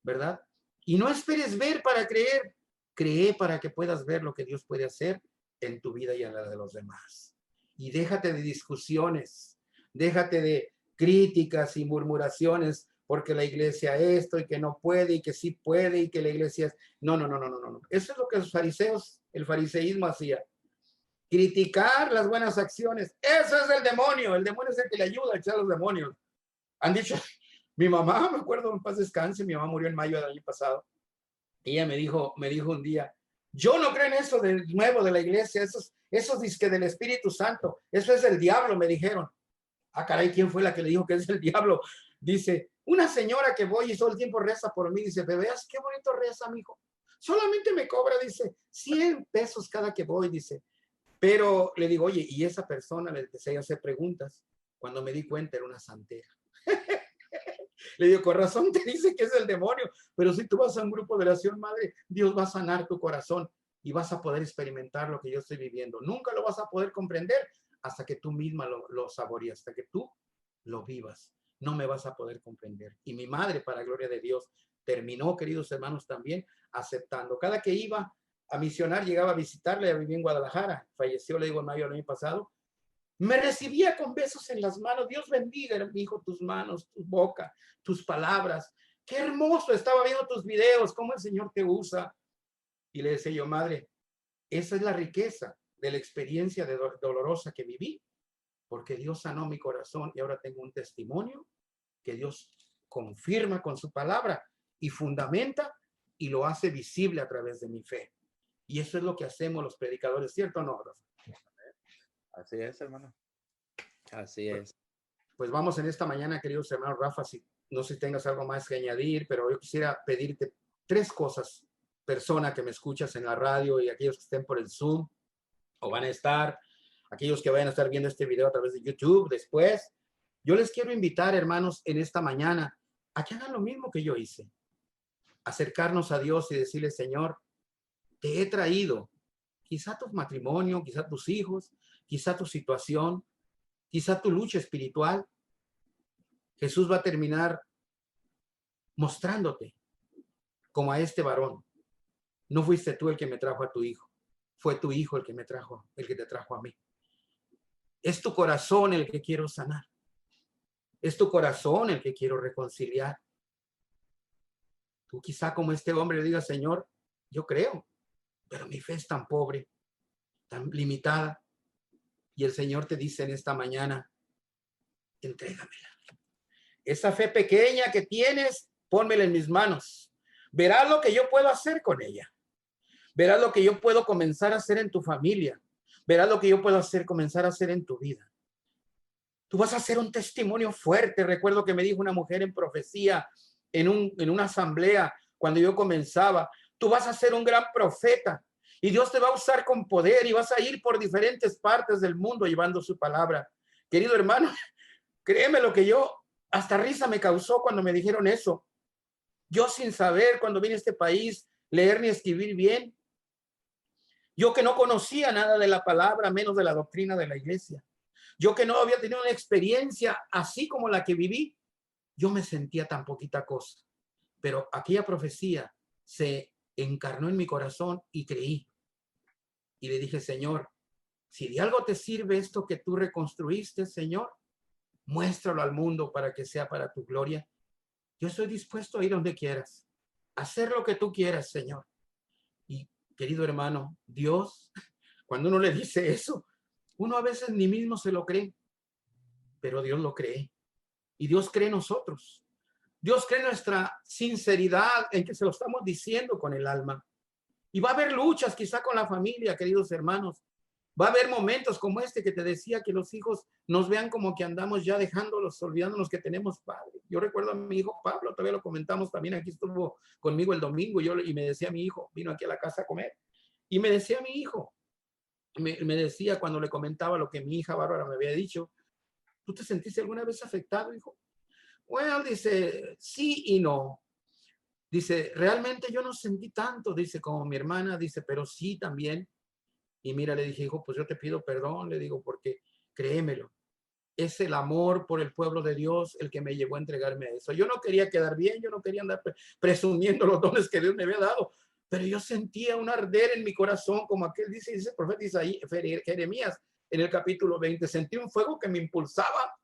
¿verdad? Y no esperes ver para creer. Cree para que puedas ver lo que Dios puede hacer en tu vida y en la de los demás. Y déjate de discusiones, déjate de críticas y murmuraciones porque la iglesia esto y que no puede y que sí puede y que la iglesia es... No. Eso es lo que los fariseos, el fariseísmo hacía. Criticar las buenas acciones. Eso es el demonio. El demonio es el que le ayuda a echar a los demonios. Han dicho, mi mamá, me acuerdo, en paz descanse, mi mamá murió en mayo del año pasado. Ella me dijo un día, yo no creo en eso del nuevo de la iglesia, esos disque del Espíritu Santo, eso es el diablo, me dijeron. Ah, caray, ¿quién fue la que le dijo que es el diablo? Dice, una señora que voy y todo el tiempo reza por mí, dice, veas qué bonito reza, mijo. Solamente me cobra, dice, 100 pesos cada que voy, dice. Pero le digo, oye, y esa persona, le empecé a hacer preguntas. Cuando me di cuenta, era una santera. Le digo, con razón te dice que es el demonio, pero si tú vas a un grupo de oración, madre, Dios va a sanar tu corazón y vas a poder experimentar lo que yo estoy viviendo. Nunca lo vas a poder comprender hasta que tú misma lo saborees, hasta que tú lo vivas. No me vas a poder comprender. Y mi madre, para gloria de Dios, terminó, queridos hermanos, también aceptando. Cada que iba a misionar, llegaba a visitarle, ella vivía en Guadalajara, falleció, le digo, en mayo del año pasado. Me recibía con besos en las manos. Dios bendiga, mi hijo, tus manos, tu boca, tus palabras. Qué hermoso, estaba viendo tus videos, cómo el Señor te usa. Y le decía yo, madre, esa es la riqueza de la experiencia dolorosa que viví, porque Dios sanó mi corazón y ahora tengo un testimonio que Dios confirma con su palabra y fundamenta y lo hace visible a través de mi fe. Y eso es lo que hacemos los predicadores, ¿cierto o no, Rafa?
Así es, hermano. Así es.
Pues vamos en esta mañana, queridos hermanos. Rafa, no sé si tengas algo más que añadir, pero yo quisiera pedirte 3 cosas, persona que me escuchas en la radio y aquellos que estén por el Zoom o van a estar, aquellos que vayan a estar viendo este video a través de YouTube después. Yo les quiero invitar, hermanos, en esta mañana a que hagan lo mismo que yo hice. Acercarnos a Dios y decirle, Señor, te he traído, quizá tu matrimonio, quizá tus hijos, quizá tu situación, quizá tu lucha espiritual. Jesús va a terminar mostrándote como a este varón. No fuiste tú el que me trajo a tu hijo, fue tu hijo el que te trajo a mí. Es tu corazón el que quiero sanar. Es tu corazón el que quiero reconciliar. Tú quizá como este hombre le digas, Señor, yo creo, pero mi fe es tan pobre, tan limitada. Y el Señor te dice en esta mañana, entrégamela. Esa fe pequeña que tienes, pónmela en mis manos. Verás lo que yo puedo hacer con ella. Verás lo que yo puedo comenzar a hacer en tu familia. Verás lo que yo puedo comenzar a hacer en tu vida. Tú vas a hacer un testimonio fuerte. Recuerdo que me dijo una mujer en profecía en una asamblea cuando yo comenzaba, tú vas a ser un gran profeta y Dios te va a usar con poder y vas a ir por diferentes partes del mundo llevando su palabra. Querido hermano, créeme lo que hasta risa me causó cuando me dijeron eso. Yo sin saber cuando vine a este país leer ni escribir bien, yo que no conocía nada de la palabra, menos de la doctrina de la iglesia, yo que no había tenido una experiencia así como la que viví, yo me sentía tan poquita cosa, pero aquella profecía se encarnó en mi corazón y creí. Y le dije, Señor, si de algo te sirve esto que tú reconstruiste, Señor, muéstralo al mundo para que sea para tu gloria. Yo estoy dispuesto a ir donde quieras, a hacer lo que tú quieras, Señor. Y querido hermano, Dios, cuando uno le dice eso, uno a veces ni mismo se lo cree, pero Dios lo cree. Y Dios cree en nosotros. Dios cree en nuestra sinceridad, en que se lo estamos diciendo con el alma. Y va a haber luchas quizá con la familia, queridos hermanos. Va a haber momentos como este que te decía, que los hijos nos vean como que andamos ya dejándolos, olvidándonos que tenemos padre. Yo recuerdo a mi hijo Pablo, todavía lo comentamos también, aquí estuvo conmigo el domingo y me decía mi hijo, vino aquí a la casa a comer. Y me decía mi hijo, me decía cuando le comentaba lo que mi hija Bárbara me había dicho, ¿tú te sentiste alguna vez afectado, hijo? Bueno, dice, sí y no. Dice, realmente yo no sentí tanto, dice, como mi hermana, dice, pero sí también. Y mira, le dije, hijo, pues yo te pido perdón, le digo, porque créemelo, es el amor por el pueblo de Dios el que me llevó a entregarme a eso. Yo no quería quedar bien, yo no quería andar presumiendo los dones que Dios me había dado, pero yo sentía un arder en mi corazón, como aquel dice el profeta Isaías, Jeremías, en el capítulo 20, sentí un fuego que me impulsaba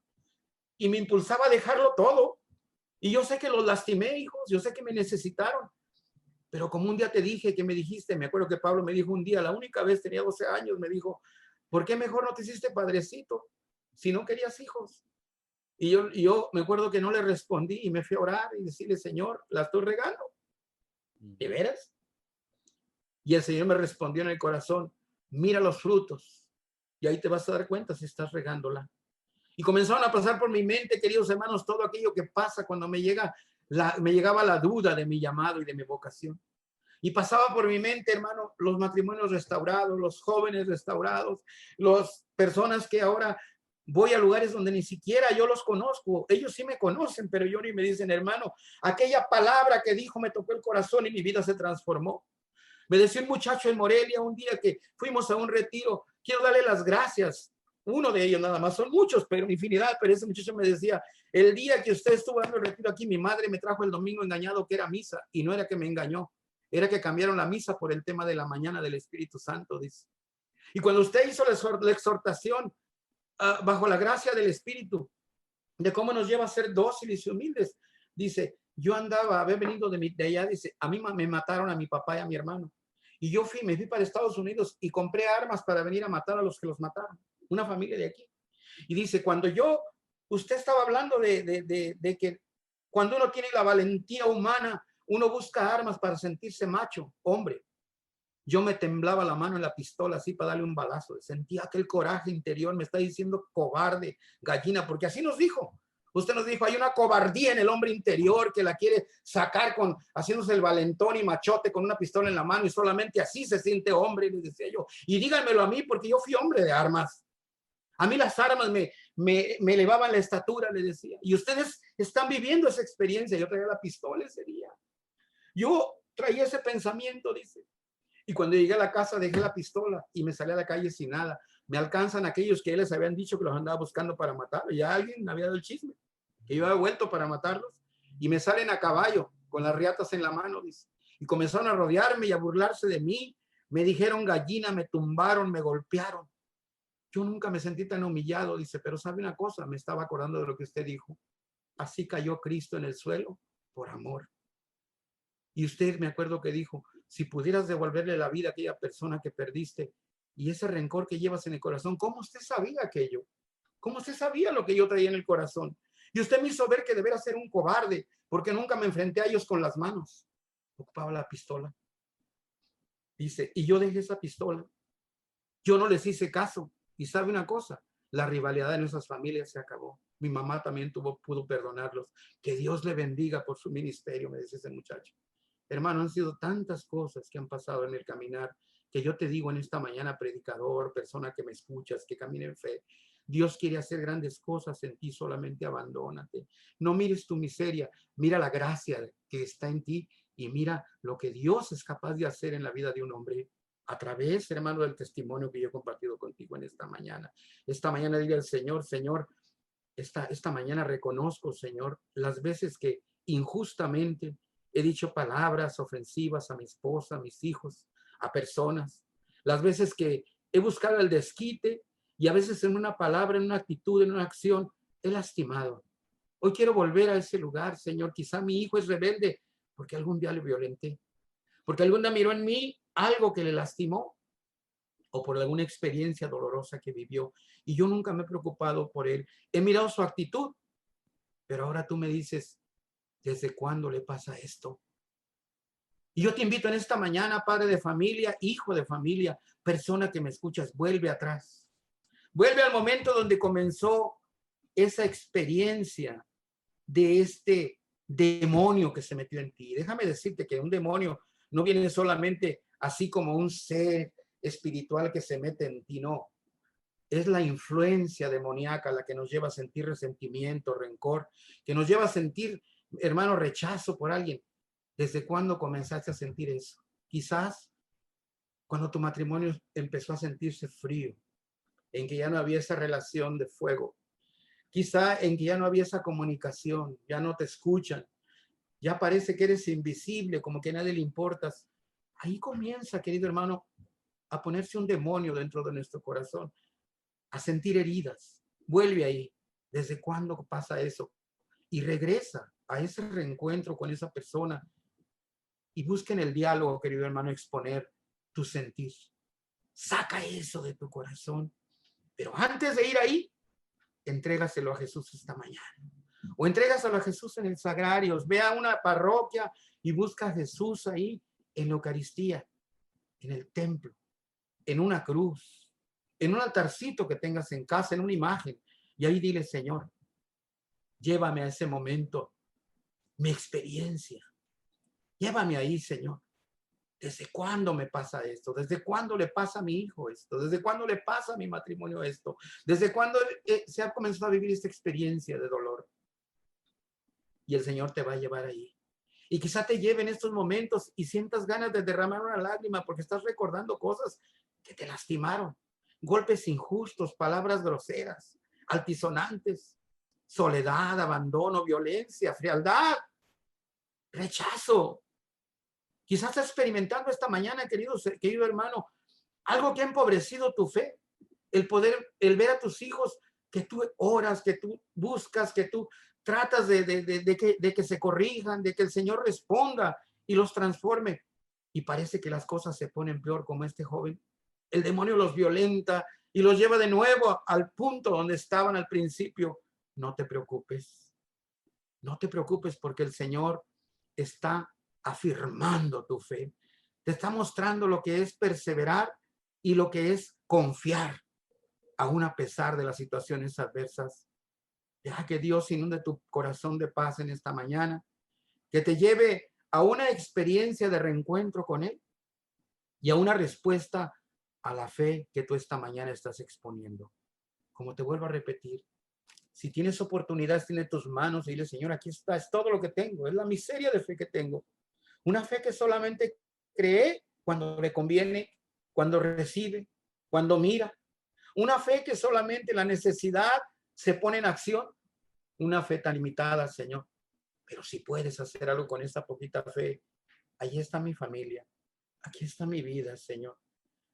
y me impulsaba a dejarlo todo. Y yo sé que los lastimé, hijos, yo sé que me necesitaron, pero como un día te dije, que me dijiste, me acuerdo que Pablo me dijo un día, la única vez, tenía 12 años, me dijo, ¿por qué mejor no te hiciste padrecito si no querías hijos? Y yo me acuerdo que no le respondí y me fui a orar y decirle, Señor, la estoy regando. ¿De veras? Y el Señor me respondió en el corazón, mira los frutos y ahí te vas a dar cuenta si estás regándola. Y comenzaron a pasar por mi mente, queridos hermanos, todo aquello que pasa cuando me llegaba la duda de mi llamado y de mi vocación. Y pasaba por mi mente, hermano, los matrimonios restaurados, los jóvenes restaurados, las personas que ahora voy a lugares donde ni siquiera yo los conozco. Ellos sí me conocen, pero yo ni me dicen, hermano, aquella palabra que dijo me tocó el corazón y mi vida se transformó. Me decía un muchacho en Morelia un día que fuimos a un retiro, quiero darle las gracias. Uno de ellos nada más, son muchos, pero infinidad, pero ese muchacho me decía, el día que usted estuvo dando el retiro aquí, mi madre me trajo el domingo engañado que era misa, y no era que me engañó, era que cambiaron la misa por el tema de la mañana del Espíritu Santo, dice. Y cuando usted hizo la exhortación bajo la gracia del Espíritu, de cómo nos lleva a ser dóciles y humildes, dice, yo había venido de allá, dice, a mí me mataron a mi papá y a mi hermano, Y yo me fui para Estados Unidos y compré armas para venir a matar a los que los mataron. Una familia de aquí. Y dice, usted estaba hablando de que cuando uno tiene la valentía humana, uno busca armas para sentirse macho, hombre. Yo me temblaba la mano en la pistola así para darle un balazo. Sentía aquel coraje interior, me está diciendo cobarde, gallina, porque así nos dijo. Usted nos dijo, hay una cobardía en el hombre interior que la quiere sacar haciéndose el valentón y machote con una pistola en la mano y solamente así se siente hombre, les decía yo. Y díganmelo a mí porque yo fui hombre de armas. A mí las armas me elevaban la estatura, les decía. Y ustedes están viviendo esa experiencia. Yo traía la pistola ese día. Yo traía ese pensamiento, dice. Y cuando llegué a la casa dejé la pistola y me salí a la calle sin nada. Me alcanzan aquellos que les habían dicho que los andaba buscando para matarlos. Ya alguien había dado el chisme, que yo había vuelto para matarlos. Y me salen a caballo con las riatas en la mano, dice. Y comenzaron a rodearme y a burlarse de mí. Me dijeron gallina, me tumbaron, me golpearon. Yo nunca me sentí tan humillado, dice, pero sabe una cosa, me estaba acordando de lo que usted dijo. Así cayó Cristo en el suelo por amor. Y usted me acuerdo que dijo, si pudieras devolverle la vida a aquella persona que perdiste y ese rencor que llevas en el corazón, ¿cómo usted sabía aquello? ¿Cómo usted sabía lo que yo traía en el corazón? Y usted me hizo ver que debería ser un cobarde porque nunca me enfrenté a ellos con las manos. Ocupaba la pistola. Dice, y yo dejé esa pistola. Yo no les hice caso. Y sabe una cosa, la rivalidad de nuestras familias se acabó. Mi mamá también pudo perdonarlos. Que Dios le bendiga por su ministerio, me dice ese muchacho. Hermano, han sido tantas cosas que han pasado en el caminar, que yo te digo en esta mañana, predicador, persona que me escuchas, que camina en fe, Dios quiere hacer grandes cosas en ti, solamente abandónate. No mires tu miseria, mira la gracia que está en ti y mira lo que Dios es capaz de hacer en la vida de un hombre a través, hermano, del testimonio que yo he compartido contigo en esta mañana. Esta mañana dile al Señor, Señor, esta mañana reconozco, Señor, las veces que injustamente he dicho palabras ofensivas a mi esposa, a mis hijos, a personas. Las veces que he buscado el desquite y a veces en una palabra, en una actitud, en una acción, he lastimado. Hoy quiero volver a ese lugar, Señor. Quizá mi hijo es rebelde porque algún día le violenté, porque algún día miró en mí algo que le lastimó o por alguna experiencia dolorosa que vivió y yo nunca me he preocupado por él. He mirado su actitud, pero ahora tú me dices, ¿desde cuándo le pasa esto? Y yo te invito en esta mañana, padre de familia, hijo de familia, persona que me escuchas, vuelve atrás. Vuelve al momento donde comenzó esa experiencia de este demonio que se metió en ti. Déjame decirte que un demonio no viene solamente así como un ser espiritual que se mete en ti, no. Es la influencia demoníaca la que nos lleva a sentir resentimiento, rencor, que nos lleva a sentir, hermano, rechazo por alguien. ¿Desde cuándo comenzaste a sentir eso? Quizás cuando tu matrimonio empezó a sentirse frío, en que ya no había esa relación de fuego. Quizá en que ya no había esa comunicación, ya no te escuchan, ya parece que eres invisible, como que a nadie le importas. Ahí comienza, querido hermano, a ponerse un demonio dentro de nuestro corazón, a sentir heridas. Vuelve ahí. ¿Desde cuándo pasa eso? Y regresa a ese reencuentro con esa persona y busca en el diálogo, querido hermano, exponer tu sentir. Saca eso de tu corazón. Pero antes de ir ahí, entrégaselo a Jesús esta mañana. O entrégaselo a Jesús en el sagrario. Ve a una parroquia y busca a Jesús ahí en la Eucaristía, en el templo, en una cruz, en un altarcito que tengas en casa, en una imagen. Y ahí dile, Señor, llévame a ese momento, mi experiencia. Llévame ahí, Señor. ¿Desde cuándo me pasa esto? ¿Desde cuándo le pasa a mi hijo esto? ¿Desde cuándo le pasa a mi matrimonio esto? ¿Desde cuándo se ha comenzado a vivir esta experiencia de dolor? Y el Señor te va a llevar ahí. Y quizá te lleve en estos momentos y sientas ganas de derramar una lágrima porque estás recordando cosas que te lastimaron. Golpes injustos, palabras groseras, altisonantes, soledad, abandono, violencia, frialdad, rechazo. Quizás estás experimentando esta mañana, querido hermano, algo que ha empobrecido tu fe. El ver a tus hijos que tú oras, que tú buscas, que tú tratas de que se corrijan, de que el Señor responda y los transforme. y parece que las cosas se ponen peor, como este joven. El demonio los violenta y los lleva de nuevo al punto donde estaban al principio. No te preocupes. No te preocupes, porque el Señor está afirmando tu fe. Te está mostrando lo que es perseverar y lo que es confiar, aún a pesar de las situaciones adversas. Deja que Dios inunde tu corazón de paz en esta mañana, que te lleve a una experiencia de reencuentro con Él y a una respuesta a la fe que tú esta mañana estás exponiendo. Como te vuelvo a repetir, si tienes oportunidad, tiene tus manos y dile: Señor, aquí está, es todo lo que tengo, es la miseria de fe que tengo. Una fe que solamente cree cuando le conviene, cuando recibe, cuando mira. Una fe que solamente la necesidad se pone en acción. Una fe tan limitada, Señor. Pero si puedes hacer algo con esta poquita fe, ahí está mi familia. Aquí está mi vida, Señor.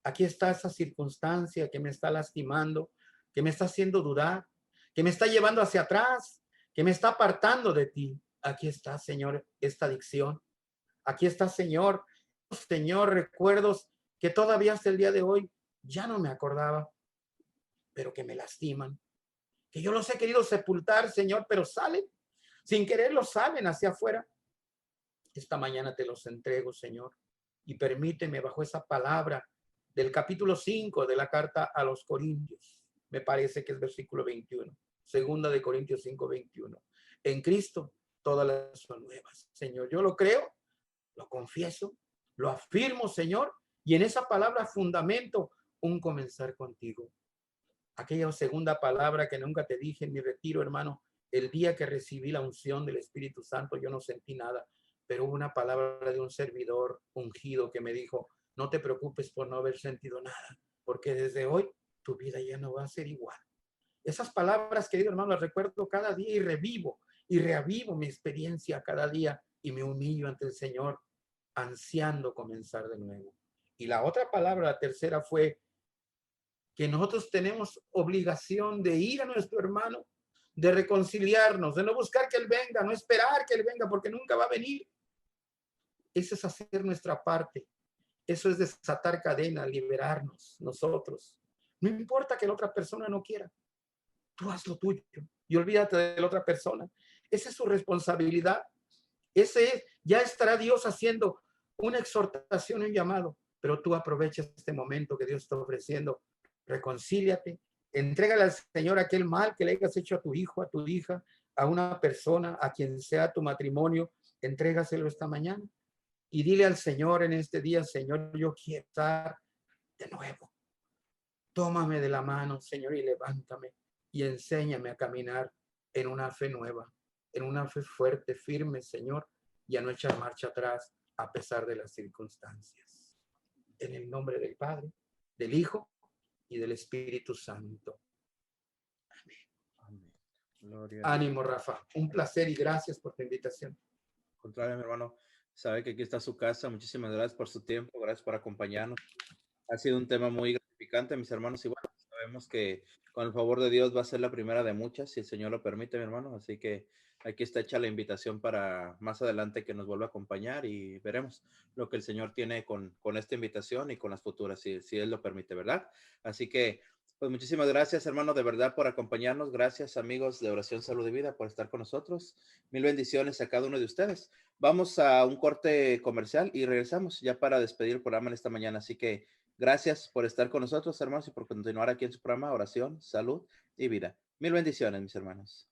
Aquí está esa circunstancia que me está lastimando, que me está haciendo dudar, que me está llevando hacia atrás, que me está apartando de ti. Aquí está, Señor, esta adicción. Aquí está, Señor, recuerdos que todavía hasta el día de hoy ya no me acordaba, pero que me lastiman, que yo los he querido sepultar, Señor, pero salen, sin quererlo salen hacia afuera. Esta mañana te los entrego, Señor, y permíteme, bajo esa palabra del capítulo 5 de la carta a los Corintios, me parece que es versículo 21, segunda de Corintios 5, 21. En Cristo todas las son nuevas, Señor. Yo lo creo, lo confieso, lo afirmo, Señor, y en esa palabra fundamento un comenzar contigo. Aquella segunda palabra que nunca te dije en mi retiro, hermano, el día que recibí la unción del Espíritu Santo, yo no sentí nada, pero hubo una palabra de un servidor ungido que me dijo: no te preocupes por no haber sentido nada, porque desde hoy tu vida ya no va a ser igual. Esas palabras, querido hermano, las recuerdo cada día y revivo y reavivo mi experiencia cada día y me humillo ante el Señor, ansiando comenzar de nuevo. Y la otra palabra, la tercera, fue que nosotros tenemos obligación de ir a nuestro hermano, de reconciliarnos, de no buscar que él venga, no esperar que él venga, porque nunca va a venir. Eso es hacer nuestra parte. Eso es desatar cadenas, liberarnos nosotros. No importa que la otra persona no quiera. Tú haz lo tuyo y olvídate de la otra persona. Esa es su responsabilidad. Ya estará Dios haciendo una exhortación, un llamado, pero tú aprovecha este momento que Dios está ofreciendo. Reconcíliate, entrégale al Señor aquel mal que le hayas hecho a tu hijo, a tu hija, a una persona, a quien sea tu matrimonio, entrégaselo esta mañana y dile al Señor en este día: Señor, yo quiero estar de nuevo. Tómame de la mano, Señor, y levántame y enséñame a caminar en una fe nueva, en una fe fuerte, firme, Señor, y a no echar marcha atrás a pesar de las circunstancias. En el nombre del Padre, del Hijo y del Espíritu Santo. Amén.
Amén. Gloria.
Ánimo, Rafa. Un placer y gracias por tu invitación.
Contrario, mi hermano, sabe que aquí está su casa. Muchísimas gracias por su tiempo, gracias por acompañarnos. Ha sido un tema muy gratificante, mis hermanos, y bueno, sabemos que con el favor de Dios va a ser la primera de muchas, si el Señor lo permite, mi hermano. Así que aquí está hecha la invitación para más adelante que nos vuelva a acompañar y veremos lo que el Señor tiene con esta invitación y con las futuras, si Él lo permite, ¿verdad? Así que, pues muchísimas gracias, hermano, de verdad, por acompañarnos. Gracias, amigos de Oración, Salud y Vida, por estar con nosotros. Mil bendiciones a cada uno de ustedes. Vamos a un corte comercial y regresamos ya para despedir el programa en esta mañana. Así que gracias por estar con nosotros, hermanos, y por continuar aquí en su programa Oración, Salud y Vida. Mil bendiciones, mis hermanos.